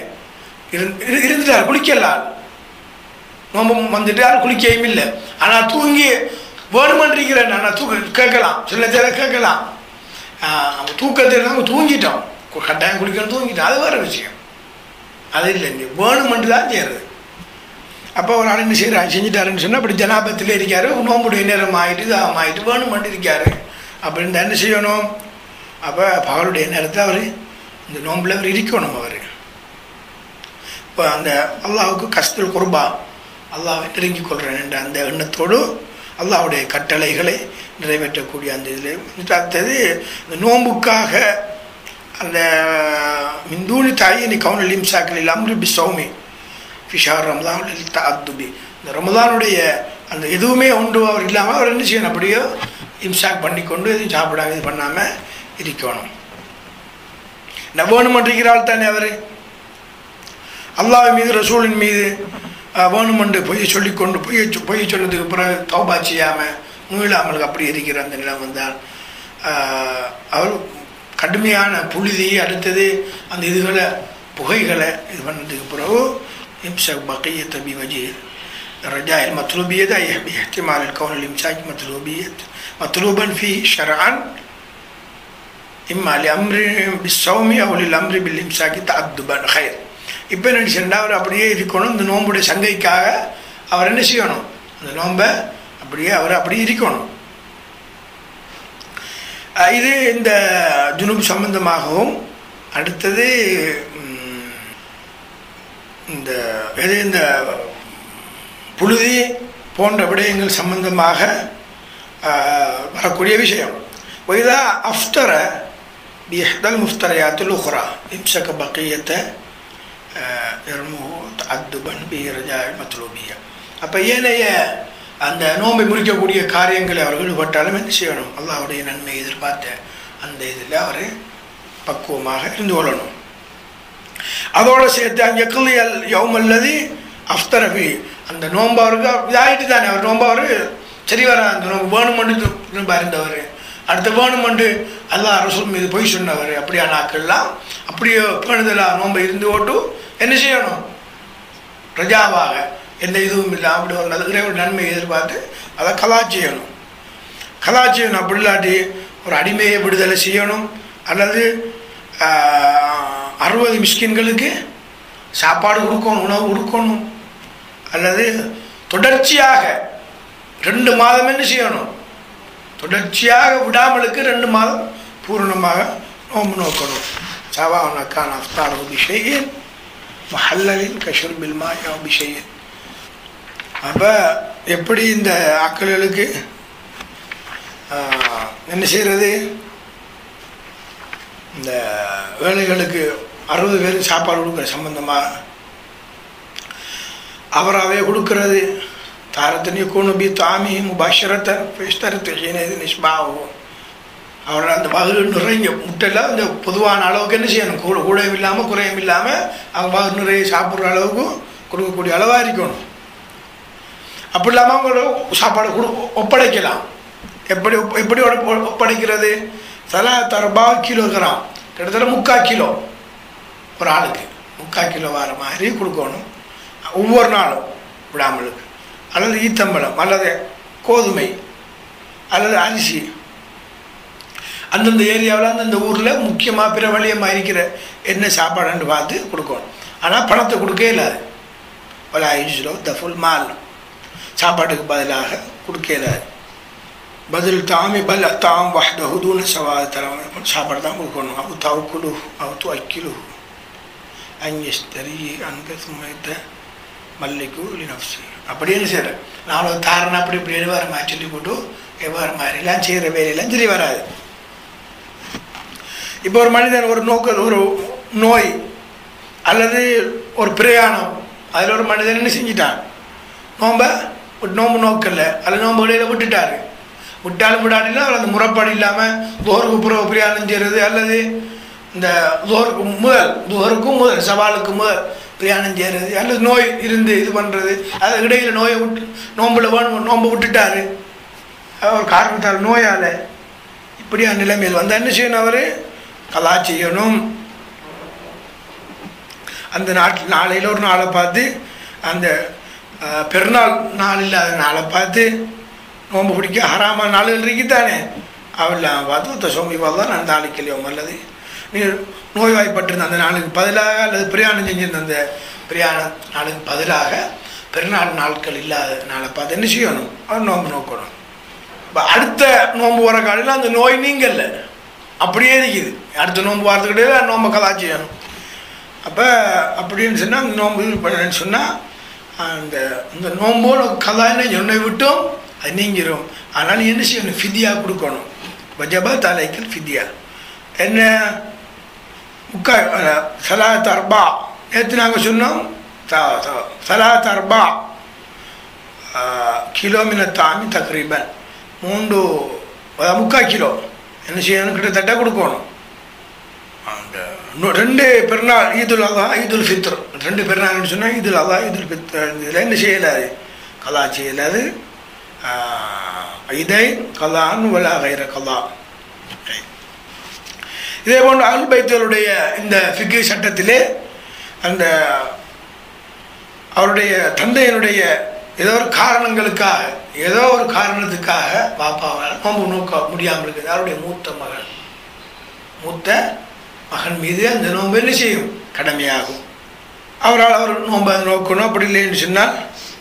இருந்துட்டார், குளிக்கலாம். நோம்பு வந்துட்டார், குளிக்கையும் இல்லை. ஆனால் தூங்கி வேணுமென்று இருக்கிறேன் நான் கேட்கலாம், சில நேரம் கேட்கலாம். தூக்கத்தில் நாங்கள் தூங்கிட்டோம், கட்டாயம் குளிக்கணும், தூங்கிட்டோம், அது வேறு விஷயம். அது இல்லை, இங்கே வேணுமென்று தான் செய்கிறது. அப்போ ஒரு ஆள் என்ன செய்கிறார்? செஞ்சுட்டாருன்னு சொன்னால் அப்படி ஜனாபத்தில் இருக்கார், நோம்புடைய நேரம் ஆகிட்டு தாகம் ஆகிட்டு வேணுமென்று இருக்கார் அப்படின்னு என்ன செய்யணும்? அப்போ பகலுடைய நேரத்தில் அவர் இந்த நோம்பில் அவர் இருக்கணும். அவர் இப்போ அந்த அல்லாஹுக்கு கஸ்துல் குர்பா, அல்லாஹை நெருங்கிக் கொள்கிறேன் என்ற அந்த எண்ணத்தோடு அல்லாஹுடைய கட்டளைகளை நிறைவேற்றக்கூடிய அந்த இதில் அடுத்தது இந்த நோம்புக்காக அந்த மிந்தூனி தாயினி கவுனல் இம்சாக்களில் அம்ரு பி சௌமி ஃபிஷார் ரமதான் தஅத்துபி, இந்த ரமதானுடைய அந்த எதுவுமே ஒன்று அவர் இல்லாமல் அவர் என்ன செய்யணும்? அப்படியோ இம்சாக் பண்ணிக்கொண்டு எதுவும் சாப்பிடாம இது பண்ணாமல் இருக்கணும். வேணுமென்றிருக்கிறாள் தானே அவர் அல்லாஹ் மீது ரசூலின் மீது வேணுமென்று பொய்யை சொல்லிக்கொண்டு பொய்யை சொன்னதுக்கு பிறகு தௌபா செய்யாமல் மீளாமலுக்கு அப்படி இருக்கிற அந்த நிலம் வந்தால் அவர் கடுமையான புழுதி, அடுத்தது அந்த இதுகளை புகைகளை இது பண்ணதுக்கு பிறகு இம்சாக் பக்கியத் பி வஜீஹ் ரஜாயில் மத்லூபியத் இஹ்திமால் கவுனல் இம்சாக் மத்லூபியத் மத்லூபன் ஃபீ ஷர்அன் இம்மா லிஅம்ரி பிஸ்ஸௌமி அவ் லில்அம்ரி பில் இம்சாக் தஅத்துபன் கைர். இப்போ என்ன செய்யணும், அவர் அப்படியே இருக்கணும். இந்த நோம்புடைய சங்கைக்காக அவர் என்ன செய்யணும், அந்த நோன்பை அப்படியே அவர் அப்படியே இருக்கணும். இது இந்த ஜுனூப் சம்பந்தமாகவும், அடுத்தது இந்த புழுதி போன்ற விடயங்கள் சம்பந்தமாக வரக்கூடிய விஷயம். வைதா அஃப்தர பிஹ்தல் முஃப்தரையாத்துல் உஹ்ரா இம்சக பக்கியத்தை அத்துபன் பிஹரஜாய் மத்லூபியா. அப்போ ஏனைய அந்த நோம்பை முறிக்கக்கூடிய காரியங்களை அவர்கள் ஈடுபட்டாலும் என்ன செய்யணும், அல்லாஹ்வுடைய நன்மை எதிர்பார்த்த அந்த இதில் அவர் பக்குவமாக இருந்து கொள்ளணும். அதோடு சேர்த்து அங்கே கிளியல் யௌமல்லது அஃப்தரபி, அந்த நோன்பு அவருக்கு இதாகிட்டு தானே, அவர் நோன்பு அவர் சரி வர அந்த நோம்பு வேணுமென்று திரும்ப அறிந்தவர், அடுத்த வேணுமென்று அல்லாஹ் ரசூல் மீது பொய் சொன்னவர், அப்படியான ஆக்கள்லாம் அப்படியே பேணுதலாக நோன்பை இருந்து ஓட்டு என்ன செய்யணும், பிரஜாவாக எந்த இதுவும் இல்லை அப்படி ஒரு இறைவன் நன்மை எதிர்பார்த்து அதை கலா செய்யணும். அப்படி இல்லாட்டி ஒரு அடிமையை விடுதலை செய்யணும், அல்லது 60 மிஸ்கின்களுக்கு சாப்பாடு கொடுக்கணும், உணவு கொடுக்கணும், அல்லது தொடர்ச்சியாக 2 மாதம் என்ன செய்யணும், தொடர்ச்சியாக விடாமலுக்கு 2 மாதம் பூரணமாக நோம்பு நோக்கணும். சவானக்கான அஃப்தார் பிஷையின் மஹல்லலின் கஷுர்பில் மாயா பிஷையின். அப்போ எப்படி இந்த ஆக்களுக்கு என்ன செய்கிறது, இந்த வேலைகளுக்கு 60 பேருக்கு சாப்பாடு கொடுக்குற சம்பந்தமாக அவராகவே கொடுக்கறது. தாரத்தனி கோணுபி தாமி முபாஷரத்தை பேஸ்தரத்து நிஷ்பாவும் அவரோட அந்த வகுறு நிறைய முட்டையில் இந்த பொதுவான அளவுக்கு என்ன செய்யணும், கூடவும் இல்லாமல் குறையும் இல்லாமல் அவங்க வகுறு நிறைய சாப்பிட்ற அளவுக்கு கொடுக்கக்கூடிய அளவாக இருக்கணும். அப்படி இல்லாமல் அவங்களோட சாப்பாடு ஒப்படைக்கலாம். எப்படி ஒப்படைக்கிறது, தலா கிலோகிராம் கிட்டத்தட்ட 3/4 கிலோ ஒரு ஆளுக்கு 3/4 கிலோ வர மாதிரி கொடுக்கணும் ஒவ்வொரு நாளும் விடாமலுக்கு. அல்லது ஈத்தம்பழம் அல்லது கோதுமை அல்லது அரிசி அந்தந்த ஏரியாவில் அந்தந்த ஊரில் முக்கியமாக பிரபலியமாக இருக்கிற என்ன சாப்பாடுன்னு பார்த்து கொடுக்கணும். ஆனால் பணத்தை கொடுக்கவே இல்லாது, பல ஐஜிலோ தஃபுல் மால் சாப்பாட்டுக்கு பதிலாக கொடுக்க இல்லாது. பதில் தாமி பல் தாம் வஹ்தஹுதுன்னு சவால் தரம் சாப்பாடு தான் கொடுக்கணும். அவு தவுக்குழு அவு து அக்கிலு அங்கஸ்தரி அங்க சுமைத்த மல்லிக்கு நப்சி அப்படின்னு செய்கிற நானும் தாரணை அப்படி இப்படி எவ்வாறு மாதிரி சொல்லி போட்டு எவ்வாறு மாதிரிலாம் செய்கிற வேலையெல்லாம் சரி வராது. இப்போ ஒரு மனிதன் ஒரு நோய் அல்லது ஒரு பிரயாணம், அதில் ஒரு மனிதன் என்ன செஞ்சிட்டான், நோம்பு நோக்கல அல்லது நோம்பு இடையில விட்டாலும் விடாட்டினா அவர் அந்த முறைப்பாடு இல்லாமல் துஹருக்கு புறவு பிரயாணம் செய்கிறது, அல்லது இந்த துஹருக்கும் முதல் சவாலுக்கு முதல் பிரயாணம் செய்கிறது, அல்லது நோய் இருந்து இது பண்ணுறது, அது இடையில் நோயை நோம்பை விட்டுட்டாரு ஒரு காரணத்தால் நோயால், இப்படியான நிலைமையில் வந்து என்ன செய்யணும், அவர் கலா செய்யணும். அந்த நாளையில் ஒரு நாளை பார்த்து, அந்த பெருநாள் நாள் இல்லாத நாளை பார்த்து நோம்பு பிடிக்க ஹராமான நாளுகள் இருக்குத்தானே, அவெல்லாம் பார்த்து சோம்பி தான் அந்த நாளைக்கு இல்லையோ அல்லது நீ நோய்வாய்ப்பட்டிருந்த அந்த நாளுக்கு பதிலாக அல்லது பிரயாணம் செஞ்சிருந்த அந்த பிரயாண நாளுக்கு பதிலாக பெருநாள் நாட்கள் இல்லாத நாளை பார்த்து என்ன செய்யணும், அவர் நோம்பு நோக்கணும். இப்போ அடுத்த நோம்பு வர காலையில் அந்த நோய் நீங்கல்ல, அப்படியே இருக்குது. அடுத்த நோம்பு வரதுக்கிட்டே நோம்பை கலா செய்யணும். அப்போ அப்படின்னு சொன்னால் அந்த நோம்பு இது பண்ணு சொன்னால் அந்த நோம்போட கலான்னு என்னை விட்டும் அது நீங்கிடும். ஆனால் நீ என்ன செய்யணும், ஃபிதியா கொடுக்கணும். வஜபா தலைக்கல் ஃபிதியா என்ன சலாத் அர்பா, நேற்று நாங்கள் சொன்னோம் சலாத் அர்பா கிலோமீன தாமி தக்ரீபன் 3 கிலோ என்ன செய்யணும், கிட்டத்தட்ட கொடுக்கணும். அந்த 2 பெருநாள் ஈதுல் அதா ஈதுல் ஃபித்ர், 2 பெருநாள்னு சொன்னால் ஈதுல் அதா ஈதுல் ஃபித்ர், இதில் என்ன செய்யலாது, கலா செய்யலாது. இதை கலான்னு வலா கைர கலா. இதே போன்று அஹ்லுல் பைத்துடைய இந்த ஃபிக்ஹ் சட்டத்திலே அந்த அவருடைய தந்தையினுடைய ஏதோ ஒரு காரணத்துக்காக பாப்பாவால் நோம்பு நோக்க முடியாமல் இருக்குது. அவருடைய மூத்த மகன் மீது அந்த நோம்பு என்ன செய்யும், கடமையாகும். அவரால் அவர் நோன்பை நோக்கணும். அப்படி இல்லைன்னு சொன்னால்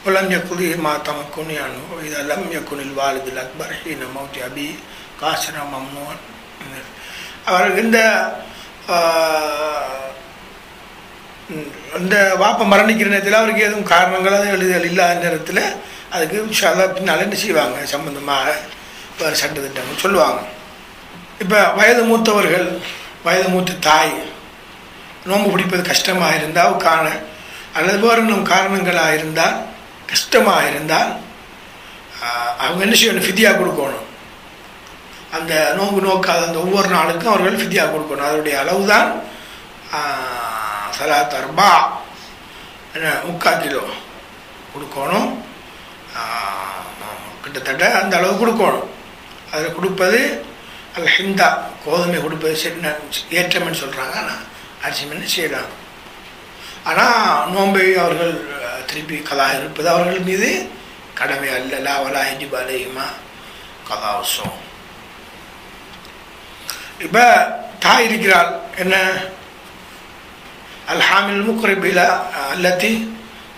உலம் யக்குதி மாத்தமக்குனியானு இதெல்லாம் யக்குனில் வாலிதில் அக்பர் ஹீன மௌத்தி அபி காசனா மம்னூன். அவர் இந்த வாப்பை மரணிக்கிற நேரத்தில் அவருக்கு எதுவும் காரணங்கள் அது எழுதுதல் இல்லாத நேரத்தில் அதுக்கு ஷாலா பின்னால் என்ன செய்வாங்க சம்பந்தமாக வேறு சட்டத்திட்டங்கள் சொல்லுவாங்க. இப்போ வயது மூத்தவர்கள், வயது மூத்த தாய் நோன்பு பிடிப்பது கஷ்டமாக இருந்தால் அல்லது வேறு காரணங்களாக இருந்தால் கஷ்டமாக இருந்தால் அவங்க என்ன செய்யணும், ஃபிதியா கொடுக்கணும். அந்த நோன்பு நோக்காத அந்த ஒவ்வொரு நாளுக்கும் அவர்கள் ஃபிதியா கொடுக்கணும். அதனுடைய அளவு தான் சலாத் அர்பா, என்ன 3/4 கிலோ கொடுக்கணும். கிட்டத்தட்ட அந்த அளவு கொடுக்கணும். அதில் கொடுப்பது ஹிந்தா கோதுமை கொடுப்பது ஏற்றம்னு சொல்கிறாங்க. ஆனால் அரிசி மணி செய்யலாம். ஆனால் நோன்பை அவர்கள் திருப்பி கலா இருப்பது அவர்கள் மீது கடமை அல்ல. லாவலா ஹிஜிபாலையுமா கலாவசம். இப்போ தாய் இருக்கிறாள், என்ன அல்ஹாமில் முக்ரிபில அல்லத்தி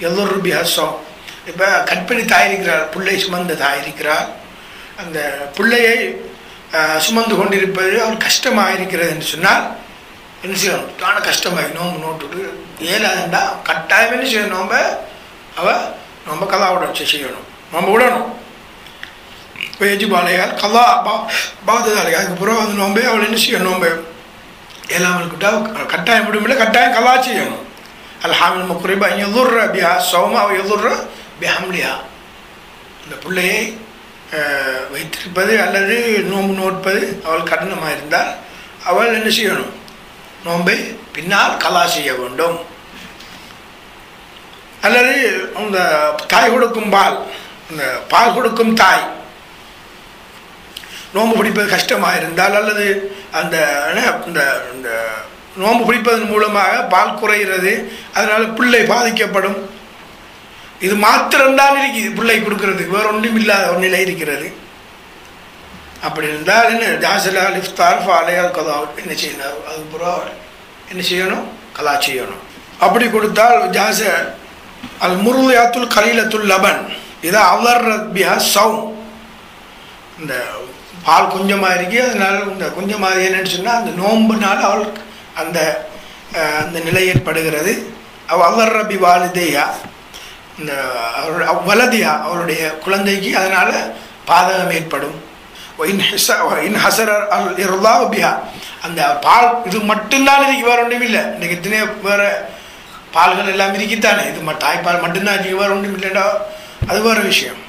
எல்லோரு பிஹசம். இப்போ கற்பிணி தாய் இருக்கிறாள், பிள்ளை சுமந்த தாய் இருக்கிறாள். அந்த பிள்ளையை சுமந்து கொண்டிருப்பது அவர் கஷ்டமாக இருக்கிறது என்று சொன்னால் என்ன செய்யணும், தானே கஷ்டமாகி நோம்பு நோட்டுட்டு ஏழாதுண்டா கட்டாயம் என்ன செய்யணும், நோம்ப கலாவுடன் செய்யணும், நோம்ப விடணும். வேஜிபாலையால் கலா பாததாலையா அதுக்கப்புறம் அந்த நோம்பே அவள் என்ன செய்யணும், நோம்பு ஏழாமல்கிட்ட கட்டாயம் விடுமில்லை, கட்டாயம் கலா செய்யணும். அல்ஹாமில் முக்ரிபா எதுர்ற பியா சௌமா அவள் எதுர்ற பிஹம்லியா. இந்த பிள்ளையை வைத்திருப்பது அல்லது நோம்பு நோட்பது அவள் கடினமாக இருந்தால் அவள் என்ன செய்யணும், நோம்பை பின்னால் கலா செய்ய வேண்டும். அல்லது அந்த தாய் கொடுக்கும் பால், இந்த பால் கொடுக்கும் தாய் நோம்பு பிடிப்பது கஷ்டமாக இருந்தால் அல்லது அந்த இந்த நோம்பு பிடிப்பதன் மூலமாக பால் குறைகிறது, அதனால் பிள்ளை பாதிக்கப்படும். இது மாத்திரம்தான் இருக்குது பிள்ளை கொடுக்கறதுக்கு, வேறு ஒன்றும் இல்லாத ஒரு நிலை இருக்கிறது. அப்படி இருந்தால் என்ன ஜாசலால் இஃப்தார் ஃபாலையால் கலா என்ன செய்யணும், அதுக்கப்புறம் என்ன செய்யணும், கலா செய்யணும். அப்படி கொடுத்தால் ஜாச அல் முருயாத்துல் கலீலத்துல் லபன் இதை அவர்பியா சவுன். இந்த பால் கொஞ்சமாக இருக்கு, அதனால இந்த கொஞ்சமாக என்னன்னு சொன்னால் அந்த நோம்புனால அவளுக்கு அந்த அந்த நிலை ஏற்படுகிறது. அவர்ரபி வாலிதையா, இந்த வலதியா அவருடைய குழந்தைக்கு அதனால் பாதகம் ஏற்படும். அந்த பால் இது மட்டும்தான் இன்றைக்கி வேறு ஒன்றும் இல்லை. இன்றைக்கு எத்தனை வேறு பால்கள் எல்லாம் இருக்கித்தானே, இது தாய்ப்பால் மட்டும்தான் இன்றைக்கி வேறு ஒன்றும் இல்லைண்டா அது வேறு விஷயம்.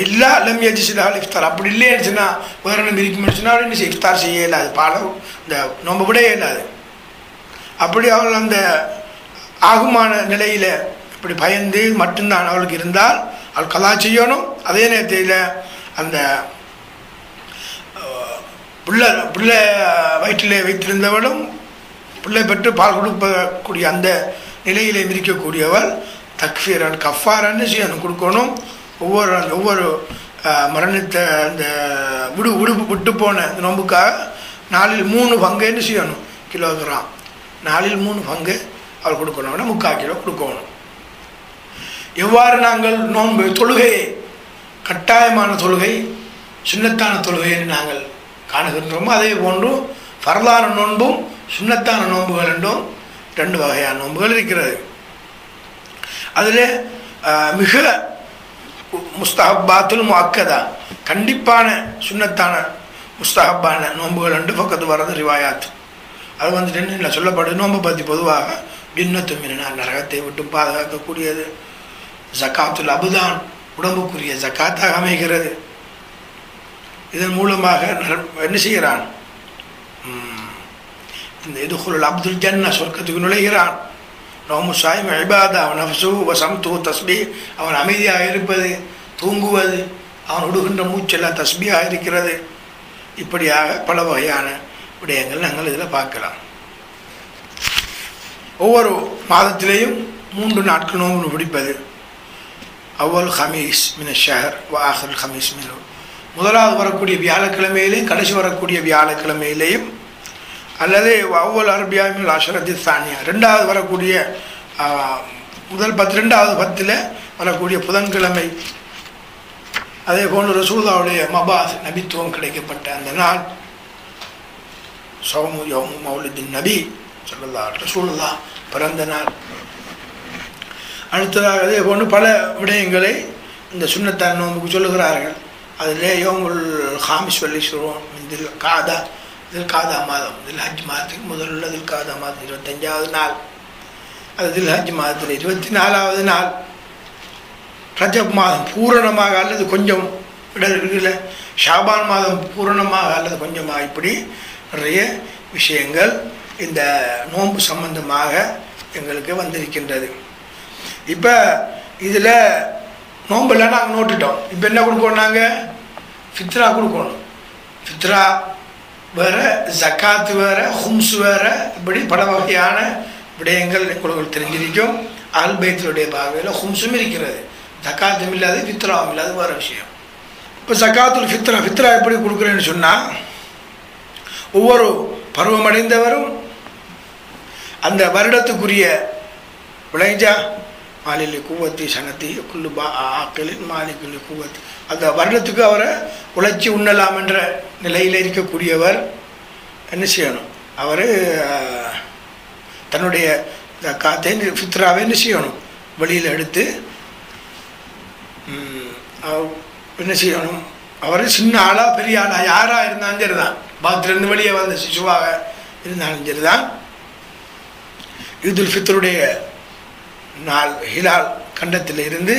இல்லை லம் யஜ்சிலால் இஃப்தார். அப்படி இல்லைன்னு சொன்னால் வேறு ஒன்றும் இருக்குமென்னு சொன்னால் என்ன செய்ய, இஃப்தார் செய்ய இயலாது, பாலை இந்த நோம்பு விட இயலாது. அப்படி அவள் அந்த ஆகுமான நிலையில் இப்படி பயந்து மட்டும்தான் அவளுக்கு இருந்தால் அவள் கலா செய்யணும். அதே நேரத்தில் அந்த பிள்ளை வயிற்றிலே வைத்திருந்தவளும் பிள்ளை பெற்று பால் கொடுக்கக்கூடிய அந்த நிலையிலே இருக்கக்கூடியவள் தக்ஃபீரன் கஃபாரன்னு செய்யணும், கொடுக்கணும். ஒவ்வொரு மரணத்தை அந்த விட்டு போன நோம்புக்காக 4/3 பங்கு என்ன செய்யணும், கிலோகிராம் 4/3 பங்கு அவள் கொடுக்கணும்னா 3/4 கிலோ கொடுக்கணும். எவ்வாறு நாங்கள் நோன்பு தொழுகையை கட்டாயமான தொழுகை சுன்னத்தான தொழுகைன்னு நாங்கள் காணுகின்றோமோ அதே போன்று ஃபர்லான நோன்பும் சுன்னத்தான நோன்புகள் என்றும் 2 வகையான நோன்புகள் இருக்கிறது. அதில் மிக முஸ்தஹப்பாத்துல் முஅக்கதா கண்டிப்பான சுன்னத்தான முஸ்தஹப்பான நோன்புகள் என்று பக்கத்து வர்றது ரிவாயாத். அது வந்துட்டு என்ன சொல்லப்படுது, நோன்பு பற்றி பொதுவாக ஜின்னத்து மினனார் நரகத்தை விட்டு பாதுகாக்கக்கூடியது. ஜக்காத்துல் அபுதான் உடம்புக்குரிய ஜக்காத்தாக அமைகிறது. இதன் மூலமாக என்ன செய்கிறான், இந்த இதுகுல் அப்துல் ஜன்னா சொர்க்கத்துக்கு நுழைகிறான். நோமு சாயம் இபாதா நஃப்ஸு வசம்து தஸ்பீ, அவன் அமைதியாக இருப்பது, தூங்குவது, அவன் விடுகின்ற மூச்செல்லாம் தஸ்பீயாக இருக்கிறது. இப்படியாக பல வகையான விடயங்கள் நாங்கள் இதில் பார்க்கலாம். ஒவ்வொரு மாதத்திலேயும் 3 நாட்கள் நோன்பு பிடிப்பது. அவ்வல் ஹமீஸ் மின ஷஹர் வ ஆஹிர் ஹமீஸ் மினு, முதலாவது வரக்கூடிய வியாழக்கிழமையிலையும் கடைசி வரக்கூடிய வியாழக்கிழமையிலையும் அல்லது அவ்வல் அரபியா மில் அஷரத்தி சானியா, 2வது வரக்கூடிய முதல் 12வது 10 வரக்கூடிய புதன்கிழமை. அதே போன்று ரசூலுல்லாஹ்வுடைய மபாஸ் நபித்துவம் கிடைக்கப்பட்ட அந்த நாள் சௌமு யௌமு மௌலிதின் நபி ஸல்லல்லாஹு அலைஹி ரசூலுல்லாஹ் பிறந்த நாள். அடுத்ததாக அதே போன்று பல விடயங்களை இந்த சுன்னத்தான நோம்புக்கு சொல்லுகிறார்கள். அதிலே யோமுல் ஹாமிஸ் வல்லீஸ்வரம் தில் காதா மாதம் தில் ஹஜ் மாதத்துக்கு முதலுள்ள தில் காதா மாதம் 25வது நாள். அது தில் ஹஜ் மாதத்தில் 24வது நாள். ரஜப் மாதம் பூரணமாக அல்லது கொஞ்சம் இடத்துல ஷாபான் மாதம் பூரணமாக அல்லது கொஞ்சமாக, இப்படி நிறைய விஷயங்கள் இந்த நோன்பு சம்பந்தமாக எங்களுக்கு வந்திருக்கின்றது. இப்போ இதில் நோம்பெல்லாம் நாங்கள் நோட்டுட்டோம். இப்போ என்ன கொடுக்கணும்? நாங்கள் ஃபித்ரா கொடுக்கணும். ஃபித்ரா வேறு, ஜக்காத்து வேறு, ஹும்ஸ் வேறு, இப்படி பல வகையான விடயங்கள் உங்களுக்கு தெரிஞ்சிருக்கும். அஹ்லுல் பைத்துடைய பார்வையில் ஹும்ஸும் இருக்கிறது, ஜக்காத்தும் இல்லாது ஃபித்ராவும் இல்லாது வேறு விஷயம். இப்போ ஜக்காத்துல் ஃபித்ரா எப்படி கொடுக்குறேன்னு சொன்னால், ஒவ்வொரு பருவமடைந்தவரும் அந்த வருடத்துக்குரிய விளைஞ்சா மாலிலி கூவத்தி சனத்தி குல்லுபா ஆக்களின் மாலிகுலி கூவத்தி, அந்த வருடத்துக்கு அவரை உழைச்சி உண்ணலாம் என்ற நிலையில் இருக்கக்கூடியவர் என்ன செய்யணும்? அவர் தன்னுடைய காத்தை ஃபித்ராவை என்ன செய்யணும்? வெளியில் எடுத்து என்ன செய்யணும்? அவர் சின்ன ஆளாக பெரிய ஆளாக யாராக இருந்தாலும் சரி தான், பாத்திலிருந்து வெளியே வந்த சிசுவாக இருந்தாலும் சரி தான், ஈதுல் ஃபித்ருடைய நாள் ஹிலால் கண்டத்தில் இருந்து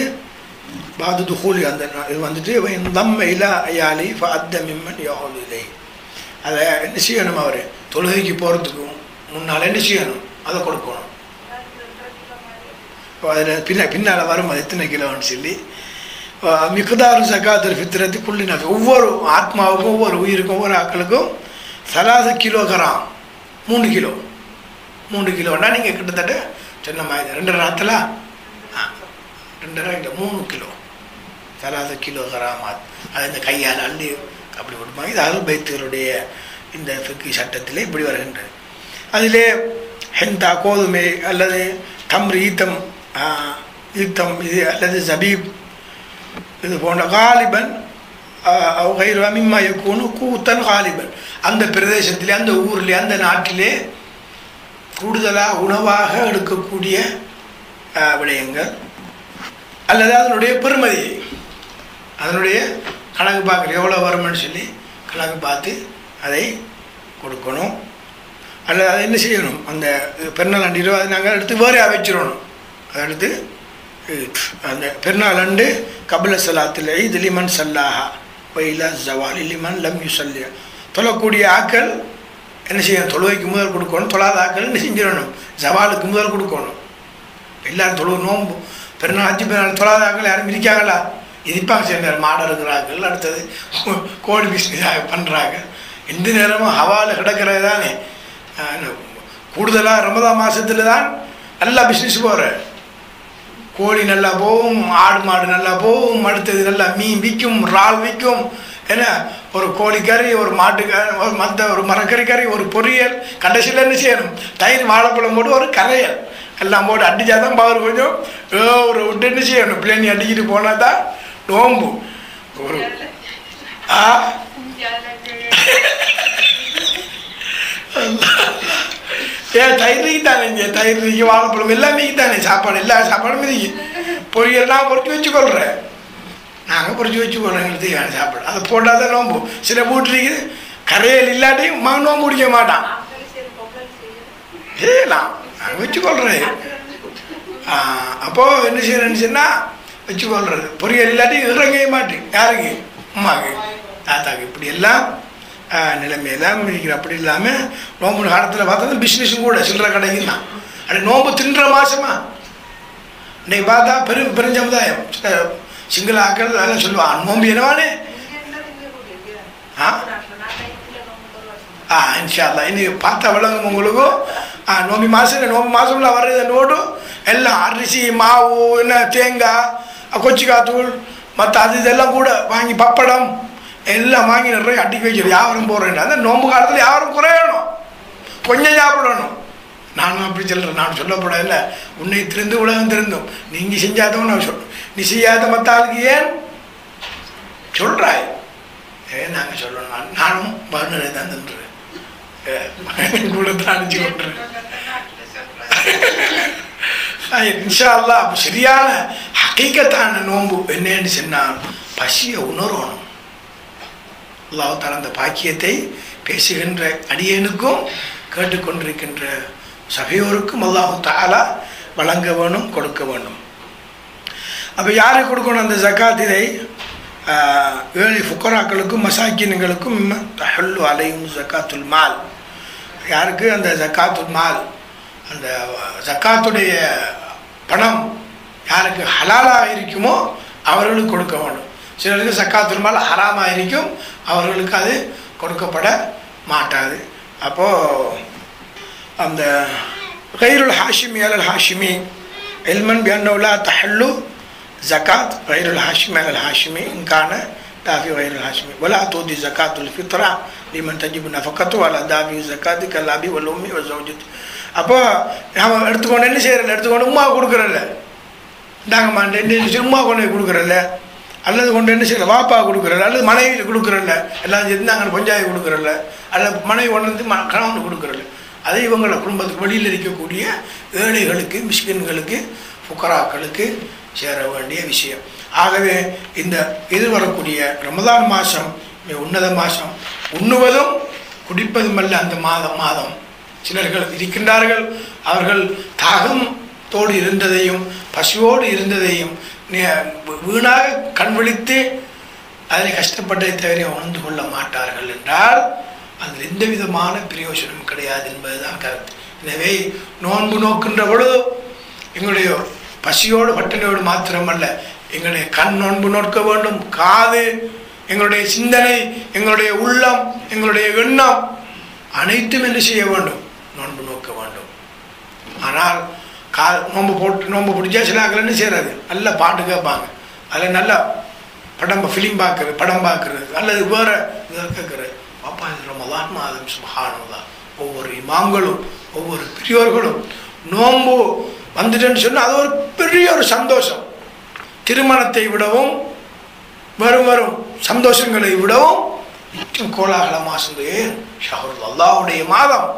பாது துஹூலி அந்த இது வந்துட்டு தம் இலா ஐயாலி ஃபஅத்த மிம்மன் யஹூலு இலை, அதை என்ன செய்யணும்? அவர் தொழுகைக்கு போகிறதுக்கும் முன்னால் என்ன செய்யணும்? அதை கொடுக்கணும். அதில் பின்னால் வரும் அது எத்தனை கிலோன்னு சொல்லி மிக்தாரு ஜகாத்துல் ஃபித்ரத்தி குல்லினா, ஒவ்வொரு ஆத்மாவுக்கும் ஒவ்வொரு உயிருக்கும் ஒவ்வொரு ஆக்களுக்கும் 30 கிலோகிராம் 3 கிலோ 3 கிலோன்னா நீங்கள் கிட்டத்தட்ட சொன்ன மாதிரி 2 நாத்தில் 2 இல்லை 3 கிலோ 30 கிலோகிராம் அது இந்த கையால் அள்ளி அப்படி கொடுப்பாங்க. இது அஹ்லுல் பைத்துடைய இந்த ஃபிக்ஹ் சட்டத்திலே இப்படி வருகின்றது. அதிலே ஹெந்தா கோதுமை அல்லது தம்ரு ஈத்தம் இது அல்லது ஜபீப் இது போன்ற காலிபன் மிம்மா யக்கூனு கூத்தன் காலிபன், அந்த பிரதேசத்திலே அந்த ஊரிலே அந்த நாட்டிலே கூடுதலாக உணவாக எடுக்கக்கூடிய விடயங்கள் அல்லது அதனுடைய பெருமதியை அதனுடைய கணக்கு பார்க்குற எவ்வளோ வரும்னு சொல்லி கணக்கு பார்த்து அதை கொடுக்கணும். அல்லது அதை என்ன செய்யணும்? அந்த பெருநாள் அன்று அதை நாங்கள் எடுத்து வேறே வச்சிடணும். அதை எடுத்து அந்த பெருநாள் அண்டு கபில சலாத்தில் இது லிமன் சல்லாஹா வயிலா ஜவால் லிமன் லம் யூ சல்லியா, தொழக்கூடிய ஆக்கள் என்ன செய்யணும்? தொழுகைக்கு முதல் கொடுக்கணும். தொழாத ஆக்கள் என்ன செஞ்சிடணும்? ஜவாலுக்கு முதல் கொடுக்கணும். எல்லோரும் தொழு நோம்பு பெருநாள் அஞ்சு பெருநாள் தொழாத ஆக்கள் யாரும் இருக்காங்களா? இருப்பாங்க. சில நேரம் மாட இருக்கிறார்கள், அடுத்தது கோழி பிஸ்னஸ் பண்ணுறாங்க. எந்த நேரமும் ஹவாவில் கிடக்கிறது தானே. கூடுதலாக ரமதான் மாதத்தில் தான் நல்லா பிஸ்னஸ் போகிற, கோழி நல்லா போகும், ஆடு மாடு நல்லா போகும், அடுத்தது நல்லா மீன் விற்கும், இறால் விற்கும். ஏன்னா ஒரு கோழிக்கறி, ஒரு மாட்டுக்கறி, ஒரு ஒரு மரக்கறி கறி, ஒரு பொரியல், கடைசியில் என்ன செய்யணும்? தயிர் வாழைப்பழம் போட்டு ஒரு கரையல் எல்லாம் போட்டு அடித்தா தான் பவர் கொஞ்சம் ஒரு விட்டு என்ன செய்யணும்? பிள்ளைங்க அடிக்கிட்டு போனால் தான் நோம்பு. ஒரு தயிர் தானே, தயிர் வாழைப்பழம் எல்லாமே தானே, சாப்பாடு எல்லா சாப்பாடும் இருக்கு. பொரியல்லாம் பொறிச்சு வச்சுக்கொள்கிறேன், நாங்கள் பொறிச்சு வச்சுக்கொள்றோம், எங்களுக்கு தேவையான சாப்பாடு அதை போட்டால் தான் நோம்பு. சில வீட்டுக்கு கரையல் இல்லாட்டியும் நோம்பு முடிக்க மாட்டான். செய்யலாம், நாங்கள் வச்சுக்கொள்கிறேன். அப்போது என்ன செய்யறேன்னு சொன்னால் வச்சுக்கொள்கிறது. பொரியல் இல்லாட்டி இறங்கவே மாட்டேன். யாருக்கு? அம்மாவுக்கு, தாத்தாக்கு. இப்படி எல்லாம் நிலைமையெல்லாம் இருக்கிற. அப்படி இல்லாமல் நோம்பு காலத்தில் பார்த்தா பிஸ்னஸும் கூட சில்லற கடைக்கு தான். அப்படி நோம்பு தின்ற மாதமா இன்னைக்கு பார்த்தா பெருஞ்சமுதாயம் சிங்கள ஆக்கள் அதெல்லாம் சொல்லுவான் நோம்பு என்னவானே. இன்ஷா அல்லாஹ் இன்னைக்கு பார்த்தா விளங்கும் உங்களுக்கும். நோம்பி மாதம்ல வர்றது நோட்டும் எல்லாம் அரிசி மாவு என்ன தேங்காய் கொச்சிக்காய் தூள் மற்ற அது இதெல்லாம் கூட வாங்கி பப்படம் எல்லாம் வாங்கி நிறைய அடிக்க வச்சிடும். யாரும் போடுறேன் அந்த நோம்பு காலத்தில் யாரும் குறையணும், கொஞ்சம் சாப்பிடணும். நானும் அப்படி சொல்கிறேன். நான் சொல்லப்படல, உன்னை திருந்து உலகம் திருந்தும். நீங்கள் செஞ்சாதவன் நான் சொல்கிறேன், நீ செய்யாத மற்ற ஆளுக்கு ஏன் சொல்கிறாய்? நாங்கள் சொல்லணும். நானும் வர்ணனை தான் தின்றுறேன் கூட தான் அனுப்பிச்சு கொண்டுறேன். இன்ஷா அல்லாஹ். அப்போ சரியான ஹகீகத்தான நோன்பு என்னன்னு சொன்னால் பசியை உணரணும். அல்லாஹ் தஆலா அந்த பாக்கியத்தை பேசுகின்ற அடியனுக்கும் கேட்டுக்கொண்டிருக்கின்ற சபையோருக்கும் அல்லாஹ் தஆலா வழங்க வேணும், கொடுக்க வேணும். அப்போ யாருக்கு கொடுக்கணும் அந்த ஜக்காத்? இதை ஏழை ஃபுக்கராக்களுக்கும் மசாக்கின்களுக்கும் தஹல்லு அலைஹிம் ஜக்காத்துல் மால். யாருக்கு அந்த ஜக்காத்துல் மால், அந்த ஜக்காத்துடைய பணம் யாருக்கு ஹலாலாக இருக்குமோ அவர்களுக்கு கொடுக்க வேண்டும். சிலருக்கு ஜக்காத்துல் மால் ஹராமாக இருக்கும், அவர்களுக்கு அது கொடுக்கப்பட மாட்டாது. அப்போது அந்த கைருல் ஹாஷிமி அலல் ஹாஷிமி இல்மன் பிஅன்னஹு லா தஹல்லு ஜக்காத் கைருல் ஹாஷிமி அலல் ஹாஷிமி இன்கான தாஃபி கைருல் ஹாஷிமி வலா தூதி ஜக்காத்துல் ஃபித்ரா லிமன் தஜிபு நஃபகத்து வலா தாஃபி ஜக்காத்து கல்லாபி வல் உம்மி வ ஜௌஜத். அப்போ நாம் எடுத்துக்கொண்டு என்ன செய்யறதில்ல, எடுத்துக்கொண்டு உமா கொடுக்குறல்ல, இந்தாங்கம்மா உமா கொண்டு கொடுக்குறல்ல, அல்லது கொண்டு என்ன செய்யல வாப்பா கொடுக்குறல்ல, அல்லது மனைவி கொடுக்குறல்ல, எல்லாம் இருந்தாங்க பஞ்சாயத்து கொடுக்குறல்ல, அல்லது மனைவி கொண்டு வந்து கணவன் கொடுக்குறல்ல. அது இவங்களோட குடும்பத்துக்கு வெளியில் இருக்கக்கூடிய ஏழைகளுக்கு, மிஸ்கின்களுக்கு, ஃபுக்கராக்களுக்கு சேர வேண்டிய விஷயம். ஆகவே இந்த எதிர்வரக்கூடிய ரமதான் மாதம் உன்னத மாதம், உண்ணுவதும் குடிப்பதும் அல்ல அந்த மாதம் சிலர்கள் இருக்கின்றார்கள். அவர்கள் தாகத்தோடு இருந்ததையும் பசியோடு இருந்ததையும் வீணாக கண்விழித்து அதில் கஷ்டப்பட்டதை தவிர உணர்ந்து கொள்ள மாட்டார்கள் என்றால் அதில் எந்த விதமான பிரயோஜனம் கிடையாது என்பதுதான் கருத்து. எனவே நோன்பு நோக்கின்ற பொழுது எங்களுடைய பசியோடு பட்டினியோடு மாத்திரமல்ல, எங்களுடைய கண் நோன்பு நோக்க வேண்டும், காது, எங்களுடைய சிந்தனை, எங்களுடைய உள்ளம், எங்களுடைய எண்ணம் அனைத்தும் என்ன செய்ய வேண்டும்? நோன்பு நோக்க வேண்டும். ஆனால் நோன்பு பிடிச்சா சிலாக்கள் என்ன செய்யறது? நல்ல பாட்டு கேட்பாங்க, அதில் நல்ல ஃபிலிம் பார்க்குறது, படம் பார்க்குறது, அல்லது வேறு இதில் கேட்குறது. பாப்பா இது ரமலான் மாதம், சுப்ஹானல்லாஹ். ஒவ்வொரு இமாம்களும் ஒவ்வொரு பெரியோர்களும் நோன்பு வந்துட்டேன்னு சொன்னால் அது ஒரு பெரிய ஒரு சந்தோஷம். திருமணத்தை விடவும் வரும் சந்தோஷங்களை விடவும் கோலாகலமாக சொன்னது ஷஹருல் அல்லாஹ்வுடைய மாதம்,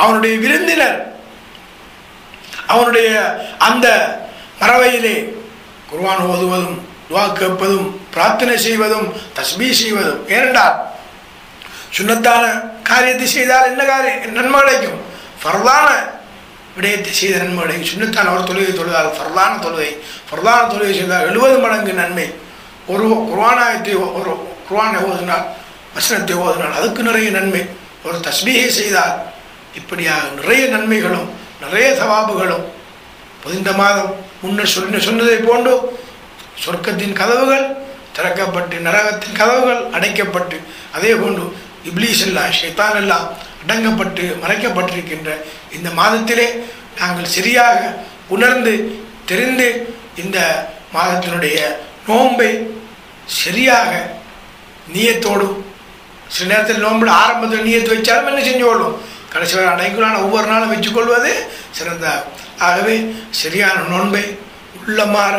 அவனுடைய விருந்தினர், அவனுடைய அந்த மறவையிலே குர்ஆன் ஓதுவதும், துஆ கேட்பதும், பிரார்த்தனை செய்வதும், தஸ்பீஹ் செய்வதும். ஏனென்றால் சுன்னத்தான காரியத்தை செய்தால் என்ன காரியம் நன்மை கிடைக்கும்? ஃபர்தான விடயத்தை செய்த நன்மை கிடைக்கும். சுன்னத்தான ஒரு தொழுகை தொழுதால், ஃபர்தான தொழுகை செய்தால் 70 மடங்கு நன்மை. ஒரு குர்ஆனை ஓதினால், வசனத்தை ஓதினால் அதுக்கு நிறைய நன்மை. ஒரு தஸ்பீஹை செய்தால் இப்படியாக நிறைய நன்மைகளும் நிறைய சவாபுகளும். இந்த மாதம் முன்னர் சொன்னதை போன்று சொர்க்கத்தின் கதவுகள் திறக்கப்பட்டு நரகத்தின் கதவுகள் அடைக்கப்பட்டு, அதே போன்று இப்லீஸ் எல்லாம் ஷைத்தான் எல்லாம் அடங்கப்பட்டு மறைக்கப்பட்டிருக்கின்ற இந்த மாதத்திலே நாங்கள் சரியாக உணர்ந்து தெரிந்து இந்த மாதத்தினுடைய நோன்பை சரியாக நியத்தோடு, சில நேரத்தில் நோம்பில் ஆரம்பத்தில் நியத்து வச்சாலும் என்ன செஞ்சு கொள்ளும், கடைசி வரை அனைக்குள்ளான ஒவ்வொரு நாளும் வச்சுக்கொள்வது சிறந்தார். ஆகவே சரியான நோன்பை உள்ளமாற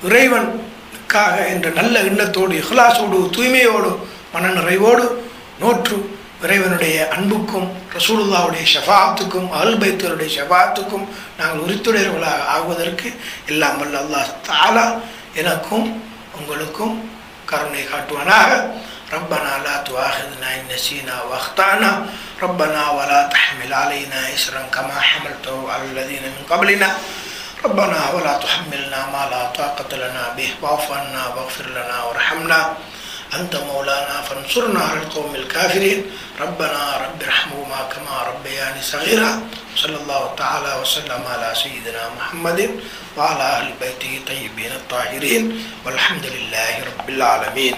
இறைவனுக்காக என்ற நல்ல எண்ணத்தோடு, இஹ்லாஸோடு, தூய்மையோடு, மன நிறைவோடு நோற்று இறைவனுடைய அன்புக்கும் ரசூலுல்லாஹ்வுடைய ஷஃபாஅத்துக்கும் அஹ்ல் பைத்துடைய ஷஃபாஅத்துக்கும் நாங்கள் உரித்துடையவர்களாக ஆகுவதற்கு எல்லாம் வல்ல அல்லாஹ் தஆலா எனக்கும் உங்களுக்கும் கருணை காட்டுவானாக. ربنا لا تؤاخذنا إن نسينا وأخطأنا ربنا ولا تحمل علينا إصرا كما حملته على الذين من قبلنا ربنا ولا تحملنا ما لا طاقة لنا به واعف عنا واغفر لنا وارحمنا أنت مولانا فانصرنا على القوم الكافرين ربنا رب ارحمهما كما ربياني صغيرا صلى الله تعالى وسلم على سيدنا محمد وعلى أهل بيته الطيبين الطاهرين والحمد لله رب العالمين.